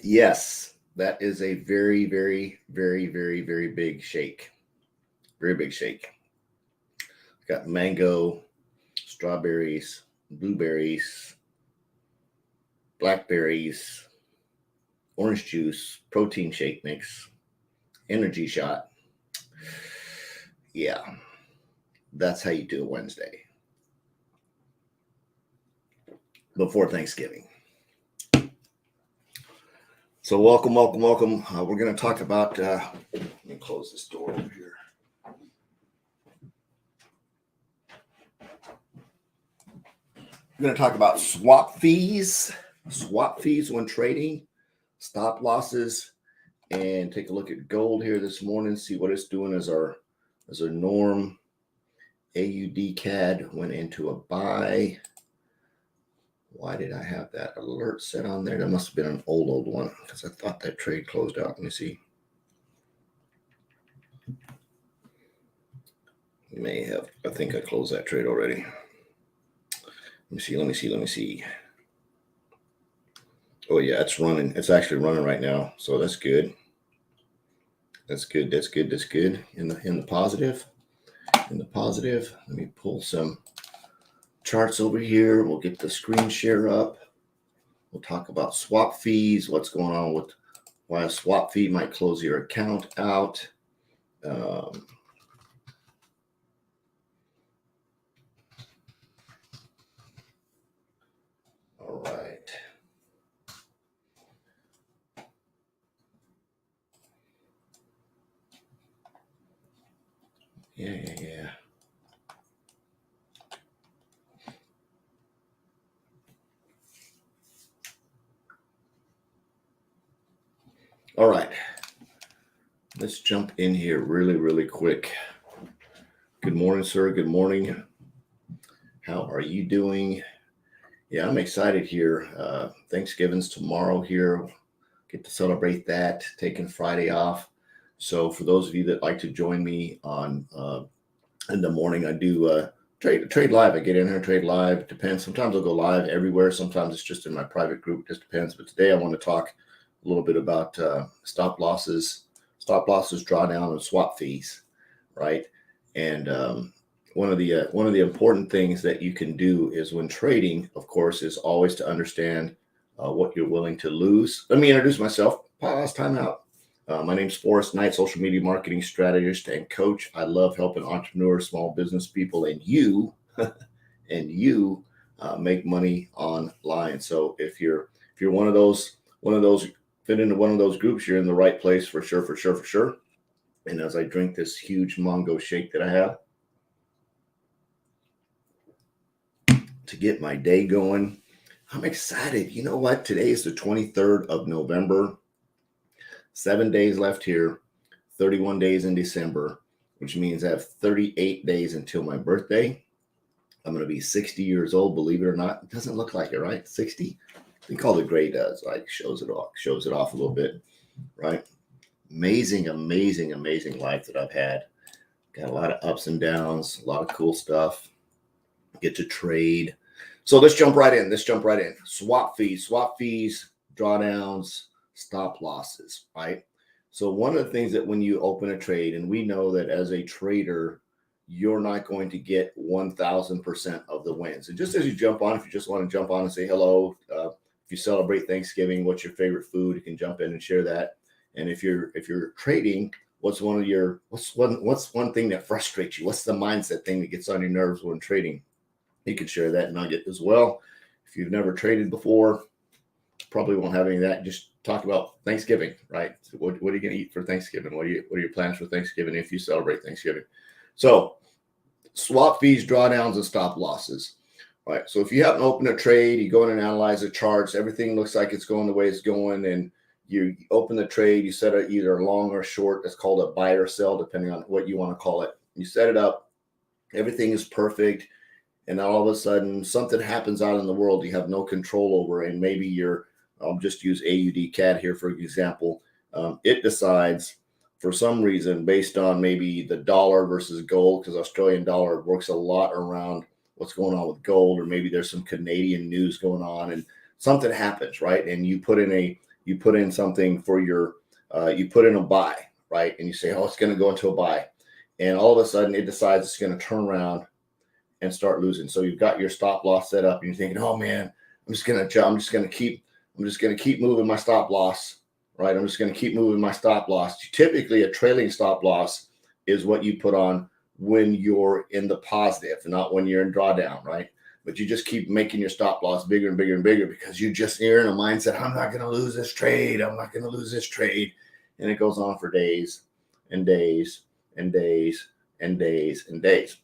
Yes, that is a very, very, very, very, very big shake. Very big shake. Got mango, strawberries, blueberries, blackberries, orange juice, protein shake mix, energy shot. Yeah, that's how you do a Wednesday before Thanksgiving. So welcome, welcome, welcome. We're going to talk about, let me close this door over here. We're going to talk about swap fees when trading, stop losses, and take a look at gold here this morning, see what it's doing as our norm. AUD CAD went into a buy. Why did I have that alert set on there? That must have been an old one because I thought that trade closed out. Let me see. May have. I think I closed that trade already. Let me see. Oh yeah, it's running. It's actually running right now. So that's good. That's good. In the positive. Let me pull some charts over here. We'll get the screen share up. We'll talk about swap fees, what's going on with why a swap fee might close your account out. All right. Yeah. All right. Let's jump in here really quick. Good morning, sir. Good morning. How are you doing? Yeah, I'm excited here. Thanksgiving's tomorrow here. Get to celebrate that, taking Friday off. So for those of you that like to join me on in the morning, I do trade live. I get in here, trade live. Depends. Sometimes I'll go live everywhere. Sometimes it's just in my private group. Just depends. But today I want to talk a little bit about stop losses, drawdown, and swap fees, right? And one of the important things that you can do is when trading, of course, is always to understand what you're willing to lose. Let me introduce myself. Pause. Time out. My name's Forrest Knight, social media marketing strategist and coach. I love helping entrepreneurs, small business people, and you make money online. So if you're one of those fit into one of those groups, you're in the right place for sure. And as I drink this huge mango shake that I have to get my day going, I'm excited. You know what? Today is the 23rd of November. 7 days left here, 31 days in December, which means I have 38 days until my birthday. I'm going to be 60 years old, believe it or not. It doesn't look like it, right? 60? I think all the gray does, like shows it off a little bit, right? Amazing life that I've had. Got a lot of ups and downs, a lot of cool stuff. Get to trade. So let's jump right in. Swap fees, drawdowns, stop losses, right? So one of the things that when you open a trade, and we know that as a trader, you're not going to get 1,000% of the wins. And just as you jump on, if you just want to jump on and say hello, if you celebrate Thanksgiving, what's your favorite food? You can jump in and share that. And if you're trading, what's one thing that frustrates you? What's the mindset thing that gets on your nerves when trading? You can share that nugget as well. If you've never traded before, probably won't have any of that. Just talk about Thanksgiving, right? So what are you going to eat for Thanksgiving? What are your plans for Thanksgiving if you celebrate Thanksgiving? So swap fees, drawdowns, and stop losses. All right. So if you happen to open a trade, you go in and analyze the charts, everything looks like it's going the way it's going, and you open the trade, you set it either long or short. It's called a buy or sell, depending on what you want to call it. You set it up, everything is perfect. And then all of a sudden something happens out in the world you have no control over. And maybe I'll just use AUD CAD here for example. It decides for some reason based on maybe the dollar versus gold, because Australian dollar works a lot around what's going on with gold, or maybe there's some Canadian news going on and something happens, right? And you put in you put in something for your, you put in a buy, right? And you say, oh, it's going to go into a buy. And all of a sudden it decides it's going to turn around and start losing. So you've got your stop loss set up and you're thinking, oh man, I'm just going to keep moving my stop loss, right? I'm just going to keep moving my stop loss. Typically a trailing stop loss is what you put on when you're in the positive, not when you're in drawdown, right? But you just keep making your stop loss bigger and bigger and bigger because you're in a mindset, I'm not going to lose this trade. I'm not going to lose this trade. And it goes on for days and days and days and days and days.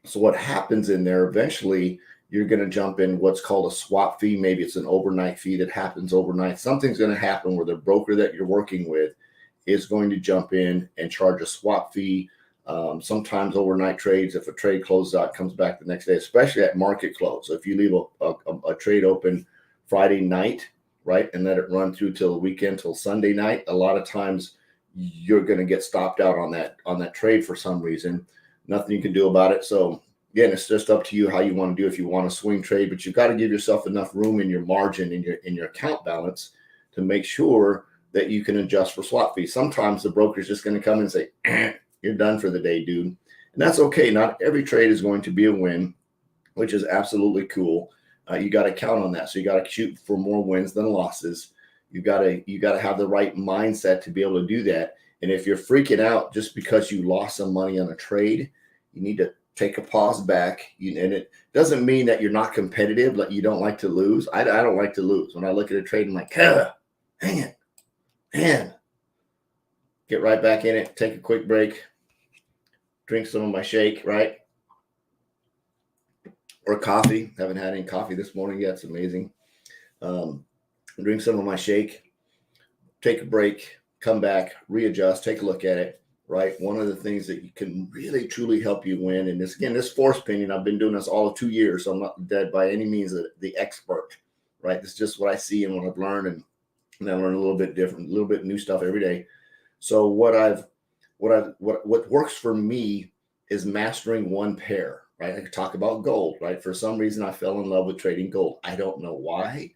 So what happens in there, eventually you're going to jump in what's called a swap fee. Maybe it's an overnight fee that happens overnight. Something's going to happen where the broker that you're working with is going to jump in and charge a swap fee. Sometimes overnight trades, if a trade closes out, comes back the next day, especially at market close. So if you leave a trade open Friday night, right, and let it run through till the weekend, till Sunday night, a lot of times you're going to get stopped out on that trade for some reason. Nothing you can do about it. So again, it's just up to you how you want to do. If you want to swing trade, but you've got to give yourself enough room in your margin, in your account balance, to make sure that you can adjust for swap fees. Sometimes the broker's just going to come and say, you're done for the day, dude. And that's okay. Not every trade is going to be a win, which is absolutely cool. You got to count on that. So you got to shoot for more wins than losses. You got to have the right mindset to be able to do that. And if you're freaking out just because you lost some money on a trade, you need to take a pause back. And it doesn't mean that you're not competitive, like you don't like to lose. I don't like to lose. When I look at a trade, I'm like, dang it, man. Get right back in it, take a quick break, drink some of my shake, right? Or coffee. Haven't had any coffee this morning yet. It's amazing. Drink some of my shake, take a break, come back, readjust, take a look at it, right? One of the things that can really, truly help you win, and this force opinion, I've been doing this all of 2 years, so I'm not dead by any means the expert, right? This is just what I see and what I've learned, and I learn a little bit different, a little bit new stuff every day. So what works for me is mastering one pair, right? I could talk about gold, right? For some reason, I fell in love with trading gold. I don't know why.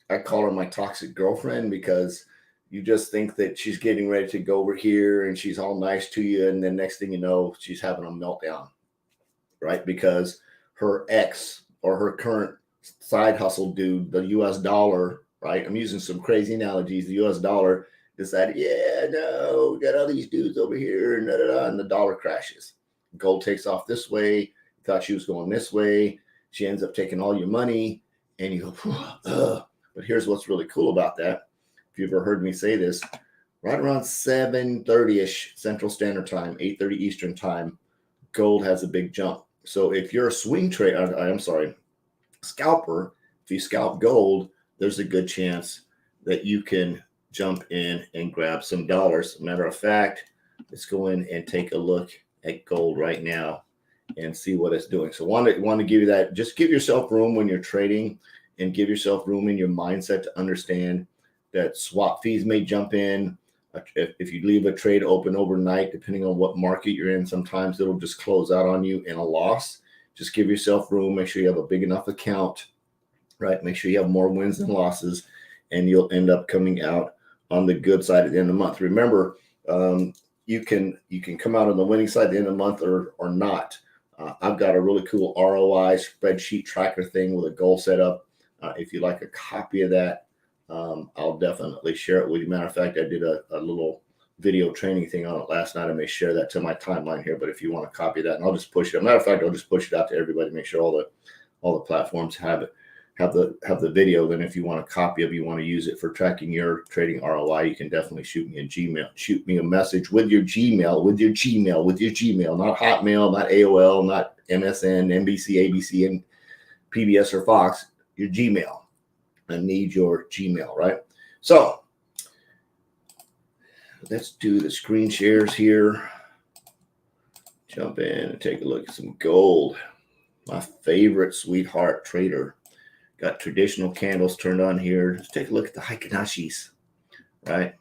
I call her my toxic girlfriend because you just think that she's getting ready to go over here and she's all nice to you. And then next thing you know, she's having a meltdown, right? Because her ex or her current side hustle dude, the US dollar, right? I'm using some crazy analogies. The US dollar decided, yeah, no, we got all these dudes over here, and the dollar crashes. Gold takes off this way. Thought she was going this way. She ends up taking all your money, and you go, ugh. But here's what's really cool about that. If you've ever heard me say this, right around 7:30-ish Central Standard Time, 8:30 Eastern Time, gold has a big jump. So if you're a swing trader, scalper, if you scalp gold, there's a good chance that you can jump in and grab some dollars. Matter of fact, let's go in and take a look at gold right now and see what it's doing. So want to give you that. Just give yourself room when you're trading, and give yourself room in your mindset to understand that swap fees may jump in. If you leave a trade open overnight, depending on what market you're in, sometimes it'll just close out on you in a loss. Just give yourself room. Make sure you have a big enough account, right? Make sure you have more wins than losses, and you'll end up coming out on the good side at the end of the month. Remember, you can come out on the winning side at the end of the month or not. I've got a really cool ROI spreadsheet tracker thing with a goal set up. If you'd like a copy of that, I'll definitely share it with you. Matter of fact, I did a little video training thing on it last night. I may share that to my timeline here, but if you want to copy that, and I'll just push it. Matter of fact, I'll just push it out to everybody, make sure all the platforms have the video. Then if you want a copy of it, you want to use it for tracking your trading ROI, you can definitely shoot me a message with your Gmail, not Hotmail, not AOL, not MSN, NBC, ABC, and PBS or Fox, your Gmail. I need your Gmail, right? So let's do the screen shares here. Jump in and take a look at some gold. My favorite sweetheart trader. Got traditional candles turned on here. Let's take a look at the Heikin Ashis, right?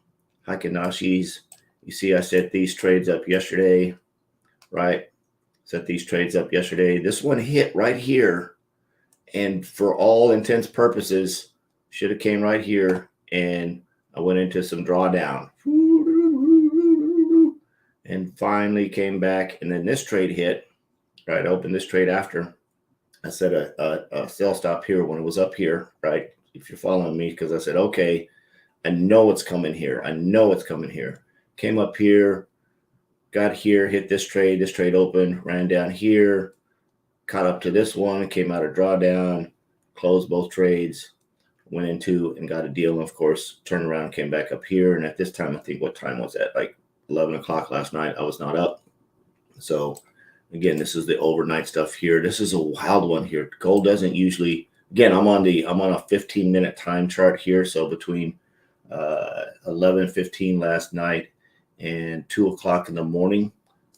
Heikin Ashis. You see, I set these trades up yesterday, right? Set these trades up yesterday. This one hit right here. And for all intents purposes, should have came right here and I went into some drawdown and finally came back. And then this trade hit, right? I opened this trade after I set a sell stop here when it was up here, right? If you're following me, because I said, okay, I know it's coming here. I know it's coming here. Came up here, got here, hit this trade. This trade opened, ran down here, caught up to this one, came out of drawdown, closed both trades, went into and got a deal. And of course, turned around, came back up here. And at this time, I think what time was that? Like 11 o'clock last night. I was not up. So again, this is the overnight stuff here. This is a wild one here. Gold doesn't usually, again, I'm on a 15-minute time chart here. So between 11:15 last night and 2 o'clock in the morning,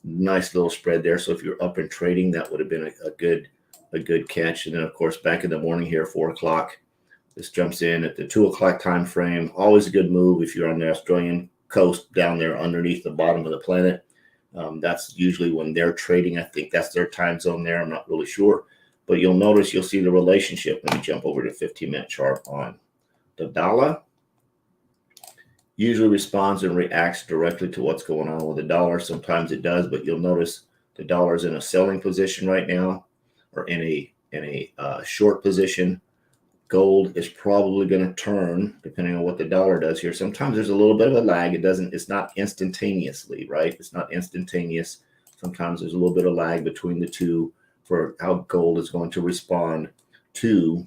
nice little spread there. So if you're up and trading, that would have been a good catch. And then of course, back in the morning here, 4 o'clock, this jumps in at the 2 o'clock time frame. Always a good move if you're on the Australian coast down there underneath the bottom of the planet. That's usually when they're trading. I think that's their time zone there. I'm not really sure, but you'll notice, you'll see the relationship. Let me jump over to 15-minute chart on the dollar. Usually responds and reacts directly to what's going on with the dollar. Sometimes it does, but you'll notice the dollar is in a selling position right now, or in a short position. Gold is probably going to turn depending on what the dollar does here. Sometimes there's a little bit of a lag. It's not instantaneously, right? It's not instantaneous. Sometimes there's a little bit of lag between the two for how gold is going to respond to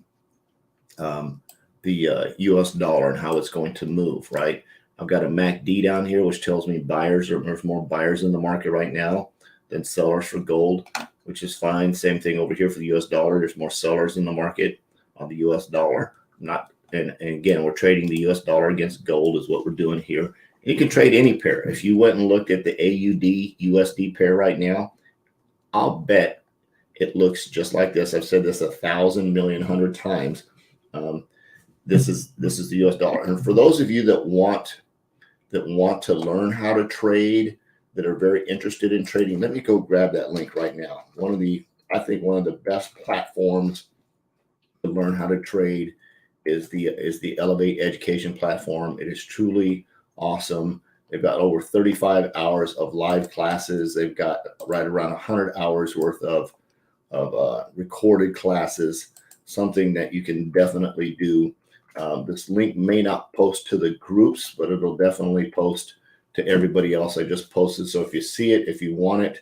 the US dollar and how it's going to move, right? I've got a MACD down here, which tells me there's more buyers in the market right now than sellers for gold, which is fine. Same thing over here for the US dollar. There's more sellers in the market on the US dollar. And again, we're trading the US dollar against gold is what we're doing here. You can trade any pair. If you went and looked at the AUD USD pair right now, I'll bet it looks just like this. I've said this 1,000,000,100 times. This is the US dollar. And for those of you that want to learn how to trade, that are very interested in trading, let me go grab that link right now. I think one of the best platforms to learn how to trade is the Elevate Education platform. It is truly awesome. They've got over 35 hours of live classes. They've got right around 100 hours worth of recorded classes, something that you can definitely do. This link may not post to the groups, but it'll definitely post to everybody else. I just posted. So if you see it, if you want it,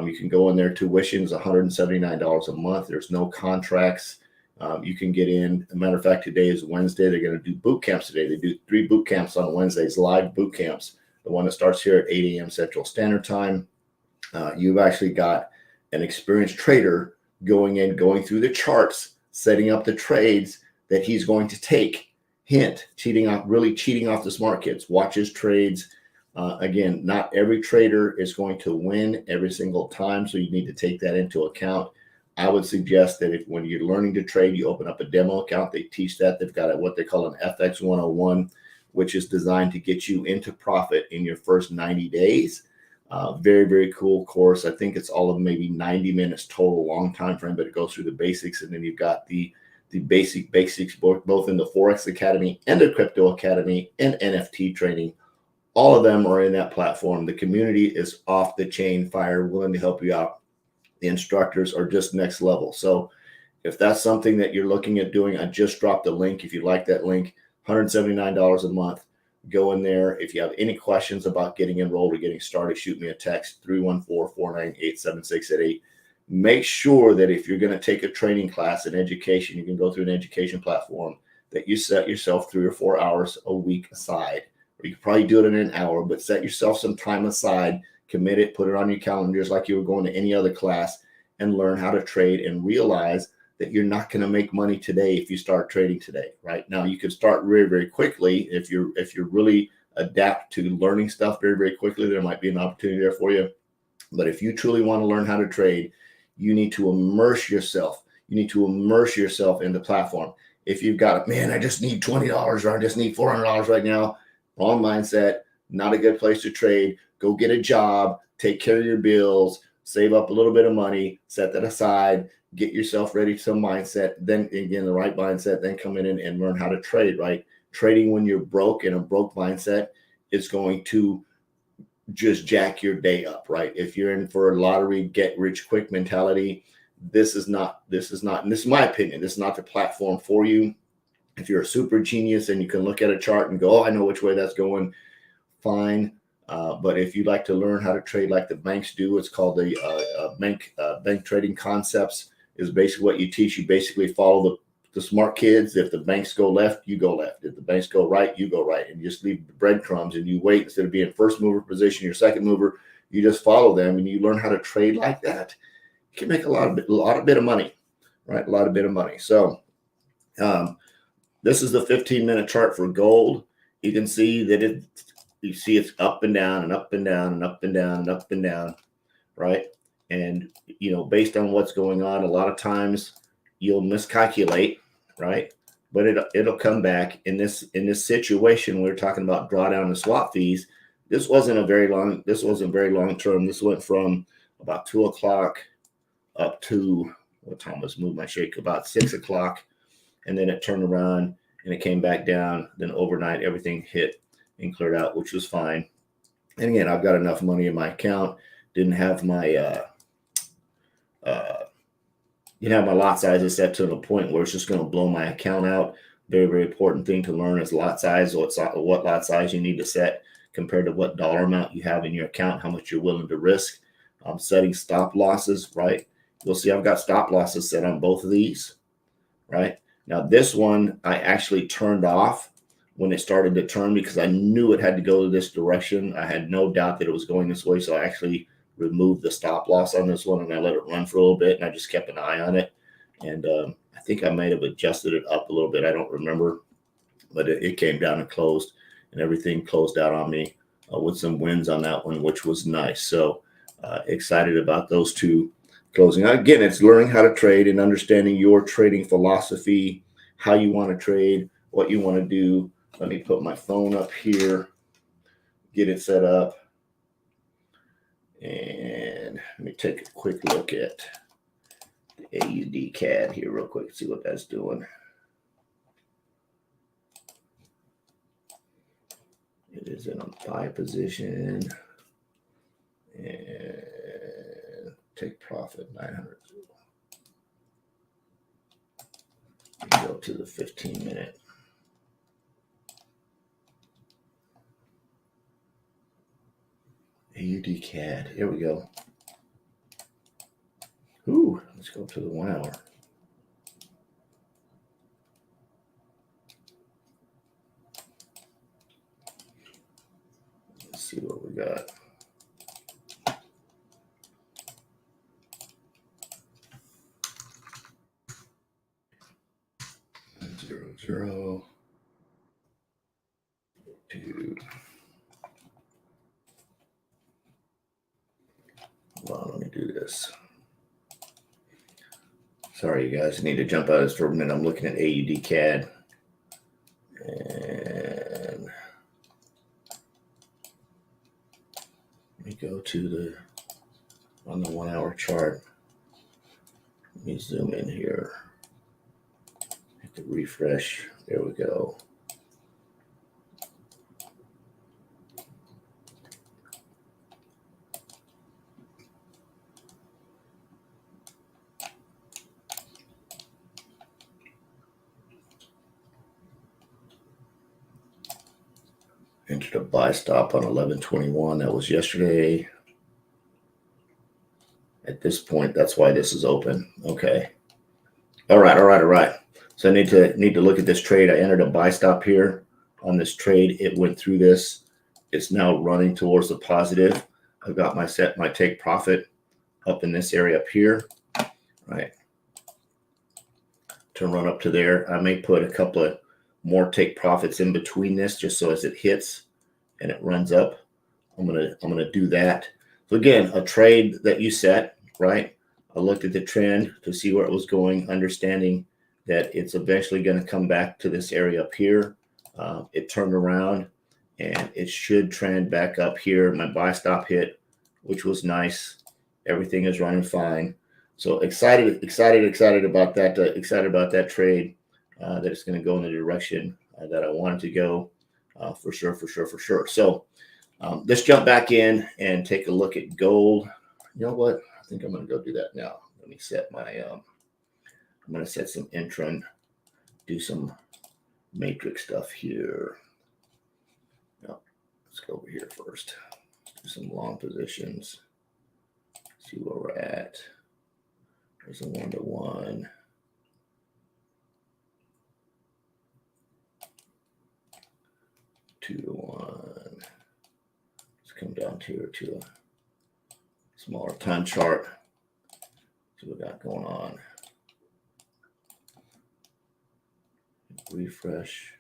you can go in there. Tuition is $179 a month. There's no contracts. You can get in. As a matter of fact, today is Wednesday. They're going to do boot camps today. They do 3 boot camps on Wednesdays, live boot camps. The one that starts here at 8 a.m. Central Standard Time. You've actually got an experienced trader going through the charts, setting up the trades that he's going to take. Hint, cheating off the smart kids. Watch his trades. Again, not every trader is going to win every single time, so you need to take that into account. I would suggest that when you're learning to trade, you open up a demo account. They teach that. They've got what they call an FX 101, which is designed to get you into profit in your first 90 days. Very, very cool course. I think it's all of maybe 90 minutes total, long time frame, but it goes through the basics. And then you've got the basics both in the Forex Academy and the Crypto Academy and NFT training. All of them are in that platform. The community is off the chain fire, willing to help you out. The instructors are just next level. So if that's something that you're looking at doing, I just dropped the link. If you like that link, $179 a month. Go in there. If you have any questions about getting enrolled or getting started, shoot me a text, 314-498-7688. Make sure that if you're going to take a training class in education, you can go through an education platform, that you set yourself 3 or 4 hours a week aside. Or you can probably do it in an hour, but set yourself some time aside, commit it, put it on your calendar just like you were going to any other class, and learn how to trade and realize that you're not going to make money today if you start trading today. Right now, you can start very, very quickly. If you're really adapt to learning stuff very, very quickly, there might be an opportunity there for you. But if you truly want to learn how to trade, you need to immerse yourself. You need to immerse yourself in the platform. If you've got, man, I just need $20 or I just need $400 right now, wrong mindset, not a good place to trade. Go get a job, take care of your bills, save up a little bit of money, set that aside, get yourself ready to some mindset. Then again, the right mindset, then come in and learn how to trade, right? trading when you're broke in a broke mindset is going to just jack your day up, right? If you're in for a lottery, get rich quick mentality, this is not, and this is my opinion, this is not the platform for you. If you're a super genius and you can look at a chart and go, oh, I know which way that's going, fine. But if you'd like to learn how to trade like the banks do, it's called the bank trading concepts, is basically what you teach. You basically follow the smart kids. If the banks go left, you go left. If the banks go right, you go right. And you just leave the breadcrumbs and you wait. Instead of being first mover position, your second mover, you just follow them and you learn how to trade like that. You can make a lot of money, right? A lot of bit of money. So this is the 15-minute chart for gold. You can see that you see it's up and down and up and down and up and down and up and down, right? And, you know, based on what's going on, a lot of times you'll miscalculate, right? But it'll come back. In this situation, we're talking about drawdown and swap fees. This wasn't very long term. This went from about 2 o'clock up to, what time was move my shake? About 6 o'clock. And then it turned around and it came back down. Then overnight, everything hit and cleared out, which was fine. And again, I've got enough money in my account. Didn't have my my lot sizes set to the point where it's just going to blow my account out. Very, very important thing to learn is lot size. What lot size you need to set compared to what dollar amount you have in your account, how much you're willing to risk. Setting stop losses, right? You'll see I've got stop losses set on both of these, right? Now this one I actually turned off when it started to turn because I knew it had to go this direction. I had no doubt that it was going this way, so I actually removed the stop loss on this one and I let it run for a little bit and I just kept an eye on it. And I think I might have adjusted it up a little bit. I don't remember, but it came down and closed and everything closed out on me with some wins on that one, which was nice. So excited about those two closing. Again, it's learning how to trade and understanding your trading philosophy, how you want to trade, what you want to do. Let me put my phone up here, get it set up. And let me take a quick look at the AUD CAD here real quick, see what that's doing. It is in a buy position and take profit 900. Go to the 15-minute. AUD CAD. Here we go. Ooh, let's go to the 1 hour. Let's see what we got. 0, 2. Well, let me do this. Sorry, you guys. I need to jump out of this for a minute. I'm looking at AUD CAD. And let me go to on the 1 hour chart. Let me zoom in here. Hit the refresh. There we go. Entered a buy stop on 11:21. That was yesterday. At this point, that's why this is open. Okay. All right. So I need to look at this trade. I entered a buy stop here on this trade. It went through this. It's now running towards the positive. I've got my take profit up in this area up here, right? To run up to there. I may put a couple of more take profits in between this just so as it hits and it runs up. I'm gonna do that. So again, a trade that you set, right? I looked at the trend to see where it was going, understanding that it's eventually going to come back to this area up here. It turned around and it should trend back up here. My buy stop hit, which was nice. Everything is running fine. So excited about that. Excited about that trade. That it's going to go in the direction that I wanted to go for sure. So let's jump back in and take a look at gold. You know what? I think I'm going to go do that now. Let me set my, I'm going to set some Intron, do some matrix stuff here. No, let's go over here first. Do some long positions. See where we're at. There's a 1-to-1. Two to one. Let's come down here to a smaller time chart. See what we got going on. Refresh.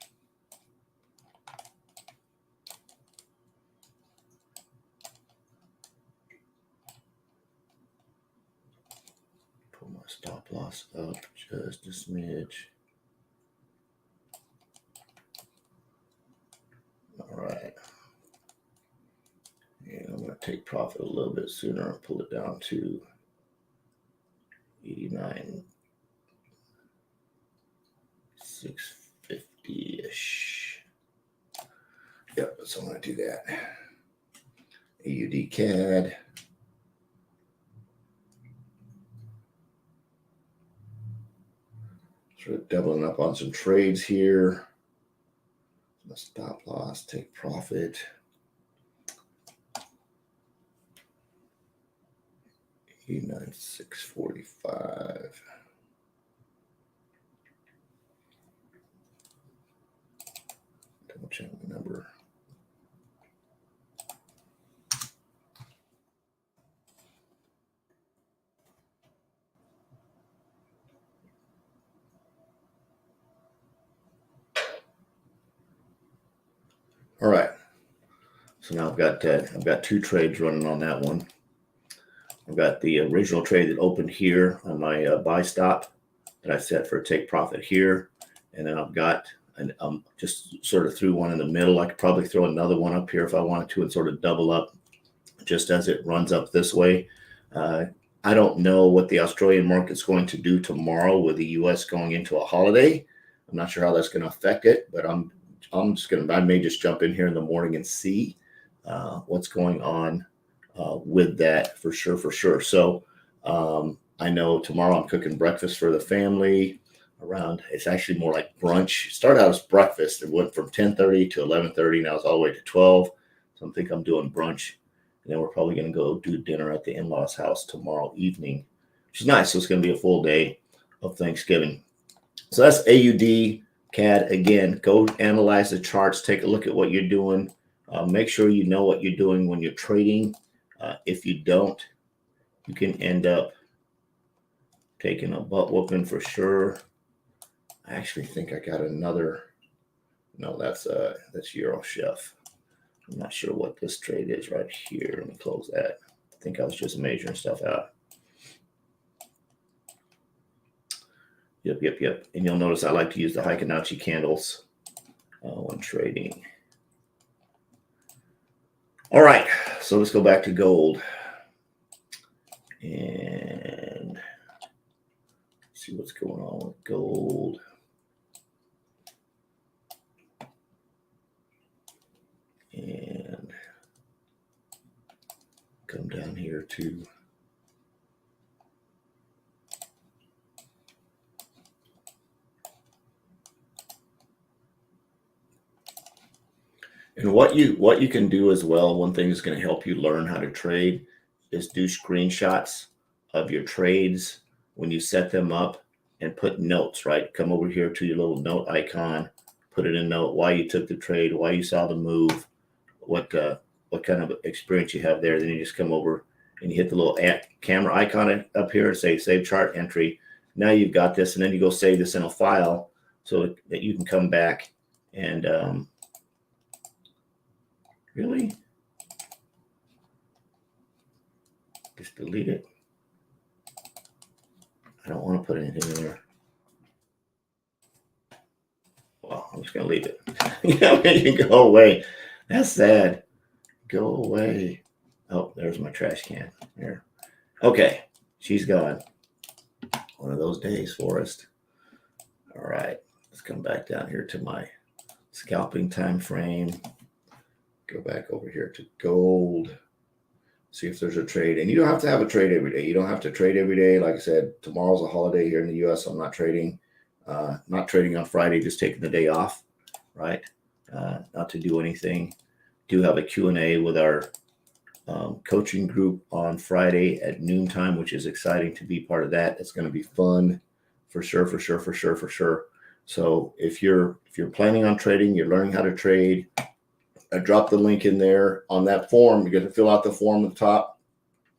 Pull my stop loss up just a smidge. All right. And I'm going to take profit a little bit sooner and pull it down to 89, 650-ish. Yep, so I'm going to do that. AUD CAD. Sort of doubling up on some trades here. Stop loss, take profit. 89,645. Double check the number. All right. So now I've got two trades running on that one. I've got the original trade that opened here on my buy stop that I set for a take profit here. And then I've got just sort of threw one in the middle. I could probably throw another one up here if I wanted to and sort of double up just as it runs up this way. I don't know what the Australian market's going to do tomorrow with the U.S. going into a holiday. I'm not sure how that's going to affect it, but I may just jump in here in the morning and see what's going on with that for sure. So I know tomorrow I'm cooking breakfast for the family around, it's actually more like brunch. It started out as breakfast. It went from 10:30 to 11:30. Now it's all the way to 12. So I think I'm doing brunch. And then we're probably going to go do dinner at the in-laws house tomorrow evening, which is nice. So it's going to be a full day of Thanksgiving. So that's AUD CAD. Again, go analyze the charts. Take a look at what you're doing. Make sure you know what you're doing when you're trading. If you don't, you can end up taking a butt whooping for sure. I actually think I got another. No, that's Euro Chef. I'm not sure what this trade is right here. Let me close that. I think I was just measuring stuff out. Yep. And you'll notice I like to use the Heikinauchi candles when trading. All right, so let's go back to gold and see what's going on with gold. And come down here to and what you can do as well. One thing that's going to help you learn how to trade is do screenshots of your trades when you set them up and put notes, right? Come over here to your little note icon, put it in note why you took the trade, why you saw the move, what kind of experience you have there. Then you just come over and you hit the little camera icon up here and say save chart entry. Now you've got this, and then you go save this in a file so that you can come back and really just delete it. I don't want to put anything in there. Well, I'm just going to leave it. You can go away. That's sad. Go away. Oh, there's my trash can. Here. Okay. She's gone. One of those days, Forrest. All right. Let's come back down here to my scalping time frame. Go back over here to gold. See if there's a trade. And you don't have to have a trade every day. You don't have to trade every day. Like I said, tomorrow's a holiday here in the U.S., so I'm not trading. Not trading on Friday, just taking the day off, right? Not to do anything. Do have a Q&A with our coaching group on Friday at noontime, which is exciting to be part of that. It's going to be fun for sure. So if you're planning on trading, you're learning how to trade, I dropped the link in there on that form. You're going to fill out the form at the top.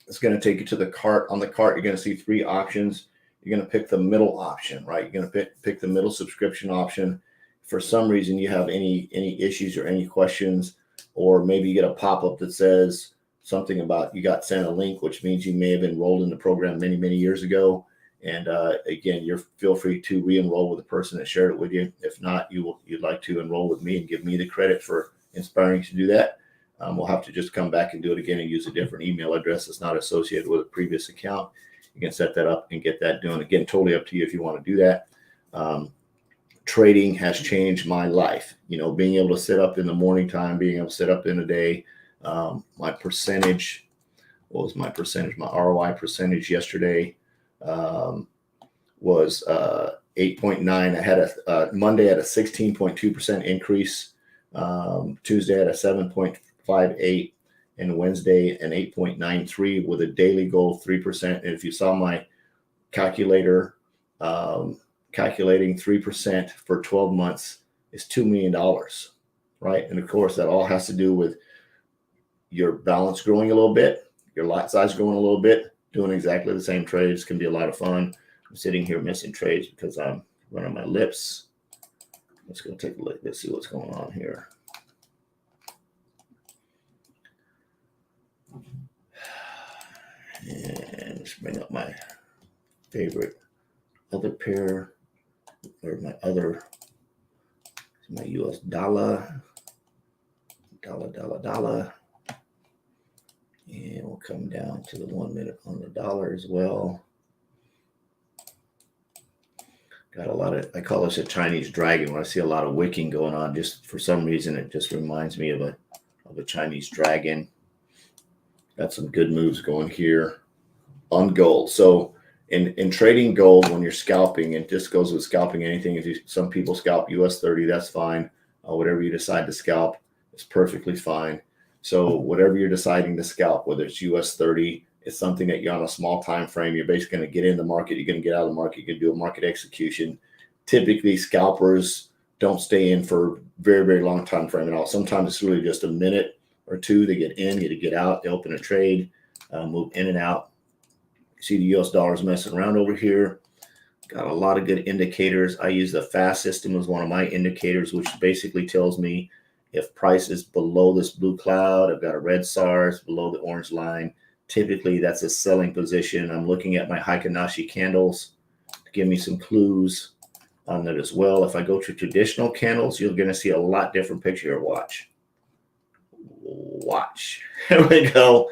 It's going to take you to the cart. On the cart, you're going to see 3 options. You're going to pick the middle option, right? You're going to pick the middle subscription option. For some reason you have any issues or any questions, or maybe you get a pop-up that says something about you got sent a link, which means you may have enrolled in the program many years ago. And again, you're feel free to re-enroll with the person that shared it with you. If not, you'd like to enroll with me and give me the credit for inspiring you to do that. We'll have to just come back and do it again and use a different email address that's not associated with a previous account. You can set that up and get that done. Again, totally up to you if you want to do that. Trading has changed my life. You know, being able to sit up in the morning time, being able to sit up in the day. My percentage, what was my percentage? My ROI percentage yesterday was 8.9. I had a Monday at a 16.2% increase. Tuesday at a 7.58, and Wednesday an 8.93 with a daily goal of 3%. And if you saw my calculator, calculating 3% for 12 months is $2 million, right? And of course, that all has to do with your balance growing a little bit, your lot size growing a little bit, doing exactly the same trades can be a lot of fun. I'm sitting here missing trades because I'm running my lips. Let's go take a look. Let's see what's going on here. And let's bring up my favorite other pair, or my US dollar. And we'll come down to the 1 minute on the dollar as well. Got a lot of, I call this a Chinese dragon. When I see a lot of wicking going on, just for some reason, it just reminds me of a Chinese dragon. Got some good moves going here on gold. So in trading gold, when you're scalping, and this goes with scalping anything. Some people scalp US 30, that's fine. Whatever you decide to scalp is perfectly fine. So whatever you're deciding to scalp, whether it's US 30, it's something that you're on a small time frame. You're basically going to get in the market. You're going to get out of the market. You can do a market execution. Typically, scalpers don't stay in for very long time frame at all. Sometimes it's really just a minute or two. They get in, get out. They open a trade, move in and out. You see the US dollars messing around over here. Got a lot of good indicators. I use the FAST system as one of my indicators, which basically tells me if price is below this blue cloud. I've got a red SARS below the orange line. Typically, that's a selling position. I'm looking at my Heikin-Ashi candles to give me some clues on that as well. If I go to traditional candles, you're going to see a lot different picture here. Watch. There we go.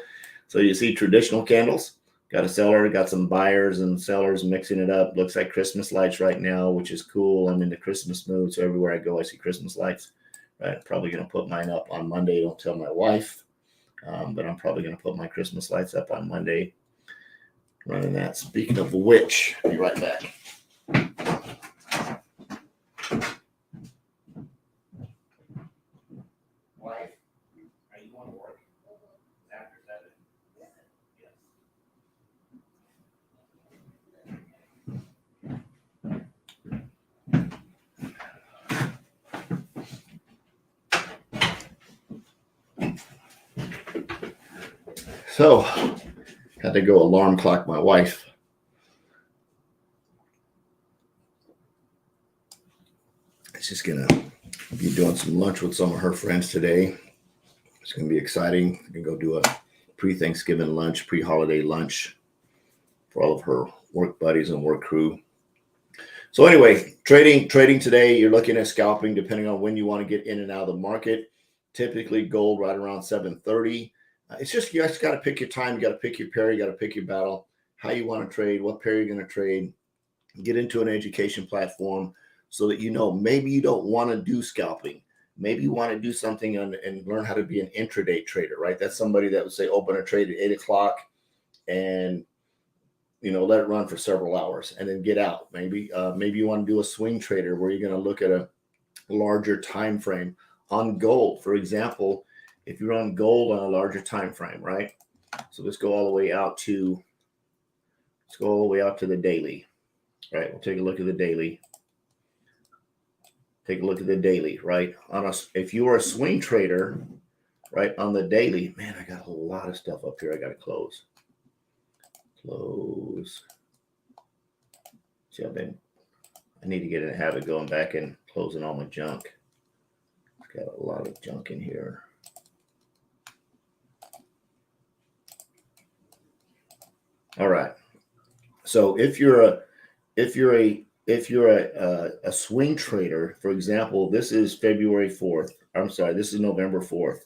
So you see traditional candles. Got a seller, got some buyers and sellers mixing it up. Looks like Christmas lights right now, which is cool. I'm in the Christmas mood, so everywhere I go, I see Christmas lights. Right, probably going to put mine up on Monday. Don't tell my wife. But I'm probably going to put my Christmas lights up on Monday. Running that. Speaking of which, I'll be right back. Wife, are you going to work after 7? Yes. So, had to go alarm clock my wife. She's going to be doing some lunch with some of her friends today. It's going to be exciting. I'm going to go do a pre-Thanksgiving lunch, pre-holiday lunch for all of her work buddies and work crew. So anyway, trading today, you're looking at scalping depending on when you want to get in and out of the market. Typically gold right around 730. It's just, you just got to pick your time. You got to pick your pair. You got to pick your battle, how you want to trade, what pair you're going to trade. Get into an education platform so that you know maybe you don't want to do scalping. Maybe you want to do something and learn how to be an intraday trader, right? That's somebody that would say open a trade at 8 o'clock and let it run for several hours and then get out. Maybe you want to do a swing trader where you're going to look at a larger time frame on gold, for example. If you're on gold on a larger time frame, right? So let's go all the way out to the daily, right? We'll take a look at the daily. Take a look at the daily, right? If you are a swing trader, right, on the daily, man, I got a lot of stuff up here. I got to close. See, I need to get in the habit of going back and closing all my junk. Got a lot of junk in here. All right. So if you're a swing trader, for example, this is February 4th. I'm sorry, this is November 4th.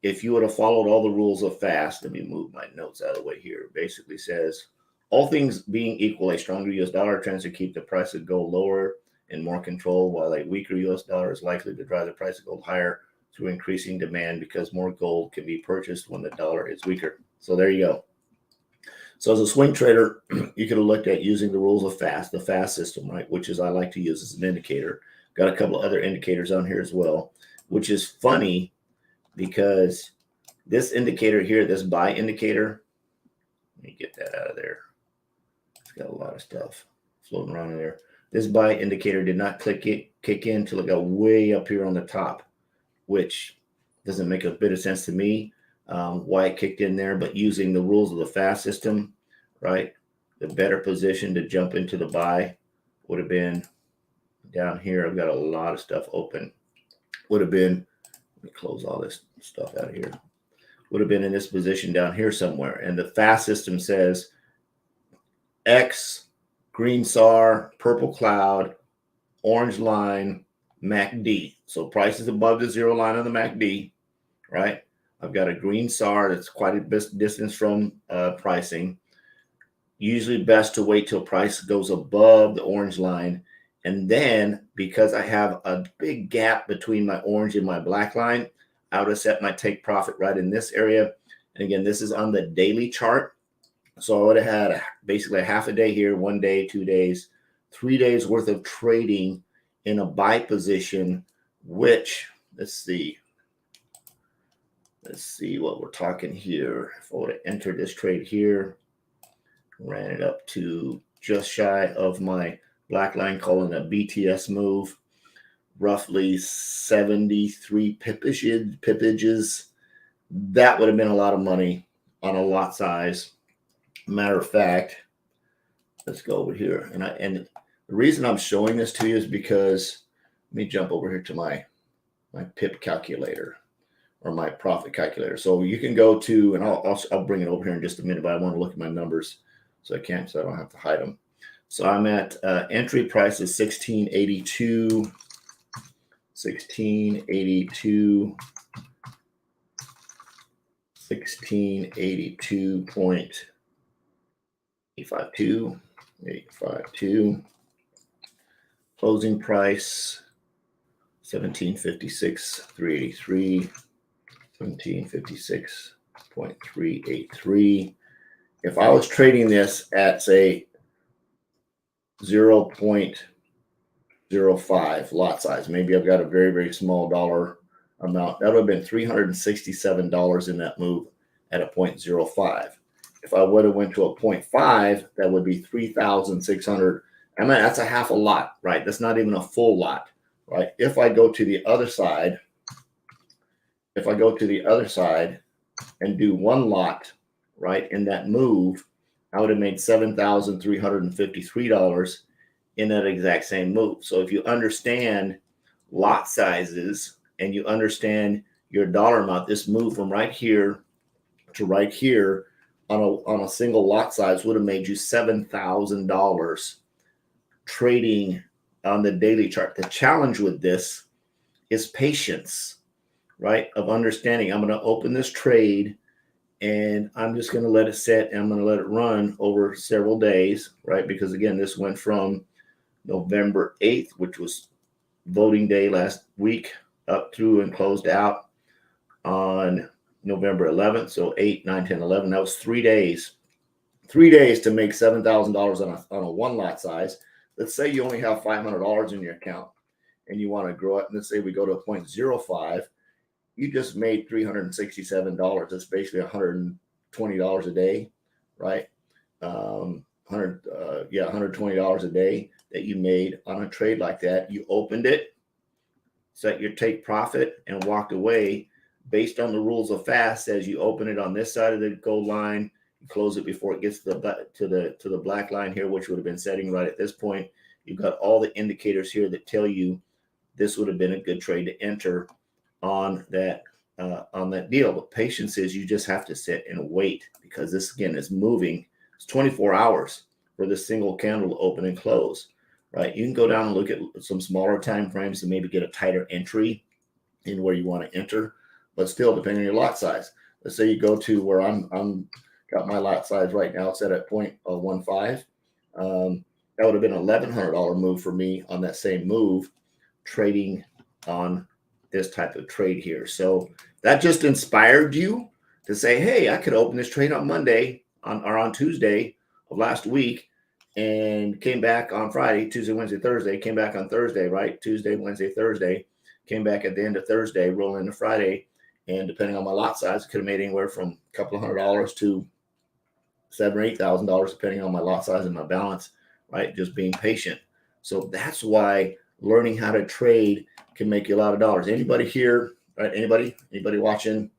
If you would have followed all the rules of fast, let me move my notes out of the way here. It basically says, all things being equal, a stronger U.S. dollar tends to keep the price of gold lower and more control, while a weaker U.S. dollar is likely to drive the price of gold higher through increasing demand because more gold can be purchased when the dollar is weaker. So there you go. So as a swing trader, you could have looked at using the rules of fast, the fast system, right? Which is I like to use as an indicator. Got a couple of other indicators on here as well, which is funny because this indicator here, this buy indicator, let me get that out of there. It's got a lot of stuff floating around in there. This buy indicator did not kick in until it got way up here on the top, which doesn't make a bit of sense to me. Why it kicked in there, but using the rules of the fast system, right? The better position to jump into the buy would have been down here. I've got a lot of stuff open. Would have been, let me close all this stuff out of here. Would have been in this position down here somewhere. And the fast system says X, green SAR, purple cloud, orange line, MACD. So price is above the zero line on the MACD, right? I've got a green SAR that's quite a distance from pricing. Usually best to wait till price goes above the orange line. And then because I have a big gap between my orange and my black line, I would have set my take profit right in this area. And again, this is on the daily chart. So I would have had basically a half a day here, 1 day, 2 days, 3 days worth of trading in a buy position, which, let's see what we're talking here. If I would have entered this trade here, ran it up to just shy of my black line, calling a BTS move, roughly 73 pippages. That would have been a lot of money on a lot size. Matter of fact, let's go over here. And the reason I'm showing this to you is because, let me jump over here to my pip calculator or my profit calculator. So you can go to, and I'll bring it over here in just a minute, but I want to look at my numbers so I don't have to hide them. So I'm at entry price is 1682, 1682, 1682.852. Closing price 1756.383, 1756.383. If I was trading this at, say, 0.05 lot size, maybe I've got a very, very small dollar amount, that would have been $367 in that move at a 0.05. If I would have went to a 0.5, that would be 3,600. I mean, that's a half a lot, right? That's not even a full lot, right? If I go to the other side, and do one lot, right, in that move, I would have made $7,353 in that exact same move. So if you understand lot sizes and you understand your dollar amount, this move from right here to right here on a single lot size would have made you $7,000 trading on the daily chart. The challenge with this is patience, right? Of understanding. I'm going to open this trade and I'm just going to let it sit and I'm going to let it run over several days, right? Because again, this went from November 8th, which was voting day last week, up through and closed out on November 11th. So 8, 9, 10, 11. That was 3 days. 3 days to make $7,000 on a one lot size. Let's say you only have $500 in your account and you want to grow it. And let's say we go to a 0.05. You just made $367. That's basically $120 a day, right? $120 a day that you made on a trade like that. You opened it, set your take profit, and walked away based on the rules of fast. As you open it on this side of the gold line, you close it before it gets to the black line here, which would have been setting right at this point. You've got all the indicators here that tell you this would have been a good trade to enter on that deal. But patience is you just have to sit and wait, because this again is moving. It's 24 hours for this single candle to open and close, right? You can go down and look at some smaller time frames and maybe get a tighter entry in where you want to enter, but still depending on your lot size. Let's say you go to where I'm got my lot size right now set at 0.15. That would have been an $1,100 move for me on that same move, trading on this type of trade here. So that just inspired you to say, hey, I could open this trade on Monday or on Tuesday of last week and came back on Friday, Tuesday, Wednesday, Thursday, came back on Thursday, right? Tuesday, Wednesday, Thursday, came back at the end of Thursday, rolling into Friday. And depending on my lot size, I could have made anywhere from a couple of $100 to $7,000 or $8,000, depending on my lot size and my balance, right? Just being patient. So that's why learning how to trade can make you a lot of dollars. Anybody here, right? Anybody watching?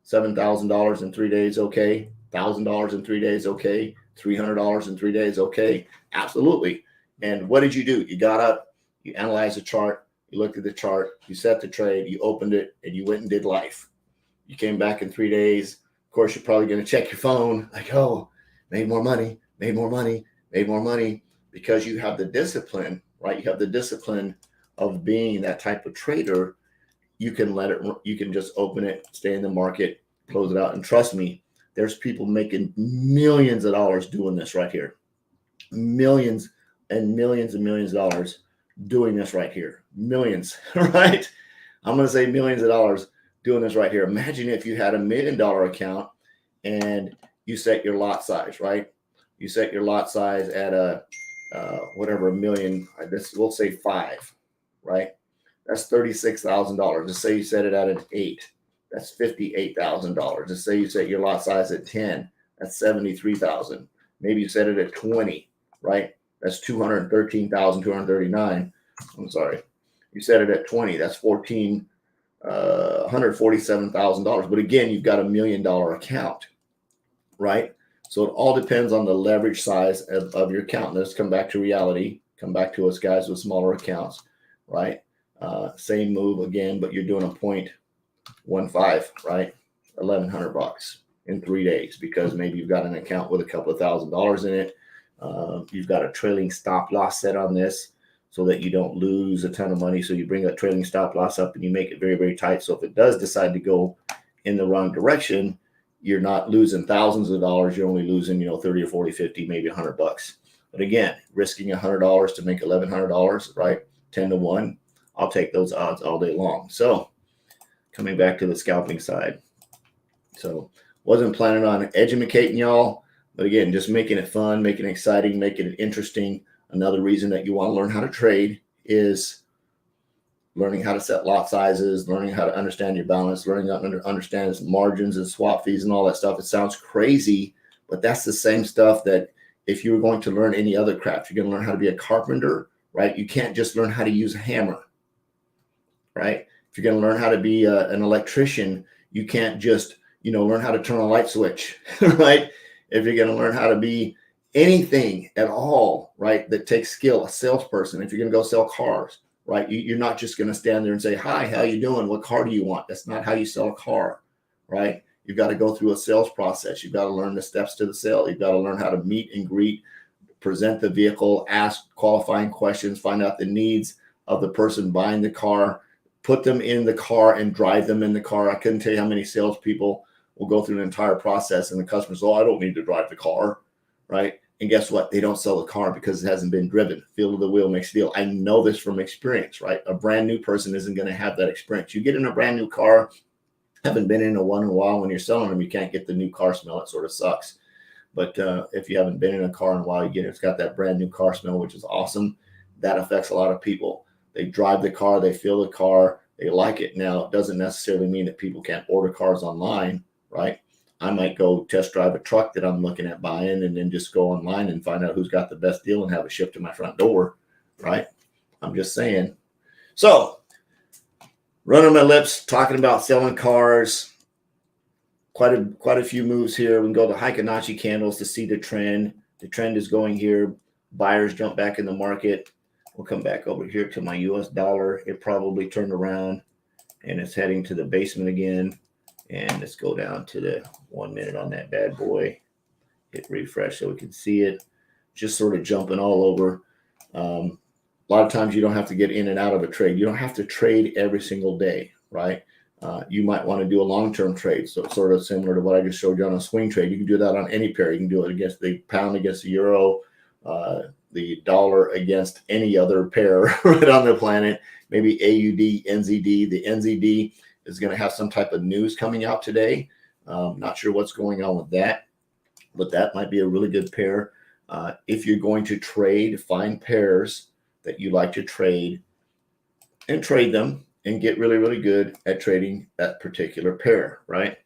$7,000 in 3 days, okay. $1,000 in 3 days, okay. $300 in 3 days, okay. Absolutely. And what did you do? You got up, you analyzed the chart, you looked at the chart, you set the trade, you opened it, and you went and did life. You came back in 3 days. Of course, you're probably going to check your phone, like, oh, made more money, because you have the discipline, right? You have the discipline of being that type of trader. You can just open it, stay in the market, close it out. And trust me, there's people making millions of dollars doing this right here. Millions and millions and millions of dollars doing this right here. Millions, right? I'm going to say millions of dollars doing this right here. Imagine if you had $1 million account and you set your lot size, right? You set your lot size at whatever, $1 million, we'll say 5, right? That's $36,000. Just say you set it at an 8. That's $58,000. Just say you set your lot size at 10. That's $73,000. Maybe you set it at 20, right? That's $213,239. I'm sorry. You set it at 20. That's $147,000. But again, you've got $1 million account, right? So it all depends on the leverage size of your account. Let's come back to reality. Come back to us guys with smaller accounts, right? Same move again, but you're doing a 0.15, right? $1,100 in 3 days, because maybe you've got an account with a couple of $1,000s in it. You've got a trailing stop loss set on this so that you don't lose a ton of money. So you bring that trailing stop loss up and you make it very, very tight. So if it does decide to go in the wrong direction, you're not losing thousands of dollars. You're only losing, 30 or 40, 50, maybe $100. But again, risking $100 to make $1,100, right? 10 to 1. I'll take those odds all day long. So coming back to the scalping side. So wasn't planning on educating y'all, but again, just making it fun, making it exciting, making it interesting. Another reason that you want to learn how to trade is learning how to set lot sizes, learning how to understand your balance, learning how to understand margins and swap fees and all that stuff. It sounds crazy, but that's the same stuff that if you were going to learn any other craft, you're going to learn how to be a carpenter, right? You can't just learn how to use a hammer, right? If you're going to learn how to be an electrician, you can't just, learn how to turn a light switch, right? If you're going to learn how to be anything at all, right, that takes skill, a salesperson, if you're going to go sell cars, right, you're not just going to stand there and say, hi, how you doing? What car do you want? That's not how you sell a car, right? You've got to go through a sales process. You've got to learn the steps to the sale. You've got to learn how to meet and greet, present the vehicle, ask qualifying questions, find out the needs of the person buying the car, put them in the car and drive them in the car. I couldn't tell you how many salespeople will go through an entire process and the customer says, oh, I don't need to drive the car, right? And guess what? They don't sell the car because it hasn't been driven. Feel of the wheel makes the deal. I know this from experience, right? A brand new person isn't going to have that experience. You get in a brand new car, haven't been in one in a while, when you're selling them, you can't get the new car smell. It sort of sucks. But if you haven't been in a car in a while, you get it. It's got that brand new car smell, which is awesome. That affects a lot of people. They drive the car, they feel the car, they like it. Now, it doesn't necessarily mean that people can't order cars online, right? I might go test drive a truck that I'm looking at buying and then just go online and find out who's got the best deal and have it shipped to my front door, right? I'm just saying. So, running my lips, talking about selling cars. Quite a few moves here. We can go to Heikin-Achi candles to see the trend. The trend is going here. Buyers jump back in the market. We'll come back over here to my US dollar. It probably turned around and it's heading to the basement again. And let's go down to the 1 minute on that bad boy. Hit refresh so we can see it. Just sort of jumping all over. A lot of times you don't have to get in and out of a trade. You don't have to trade every single day, right? You might want to do a long-term trade. So it's sort of similar to what I just showed you on a swing trade. You can do that on any pair. You can do it against the pound, against the euro, the dollar against any other pair right on the planet. Maybe AUD, NZD. The NZD is going to have some type of news coming out today. Not sure what's going on with that, but that might be a really good pair. If you're going to trade, find pairs that you like to trade and trade them and get really, really good at trading that particular pair, right?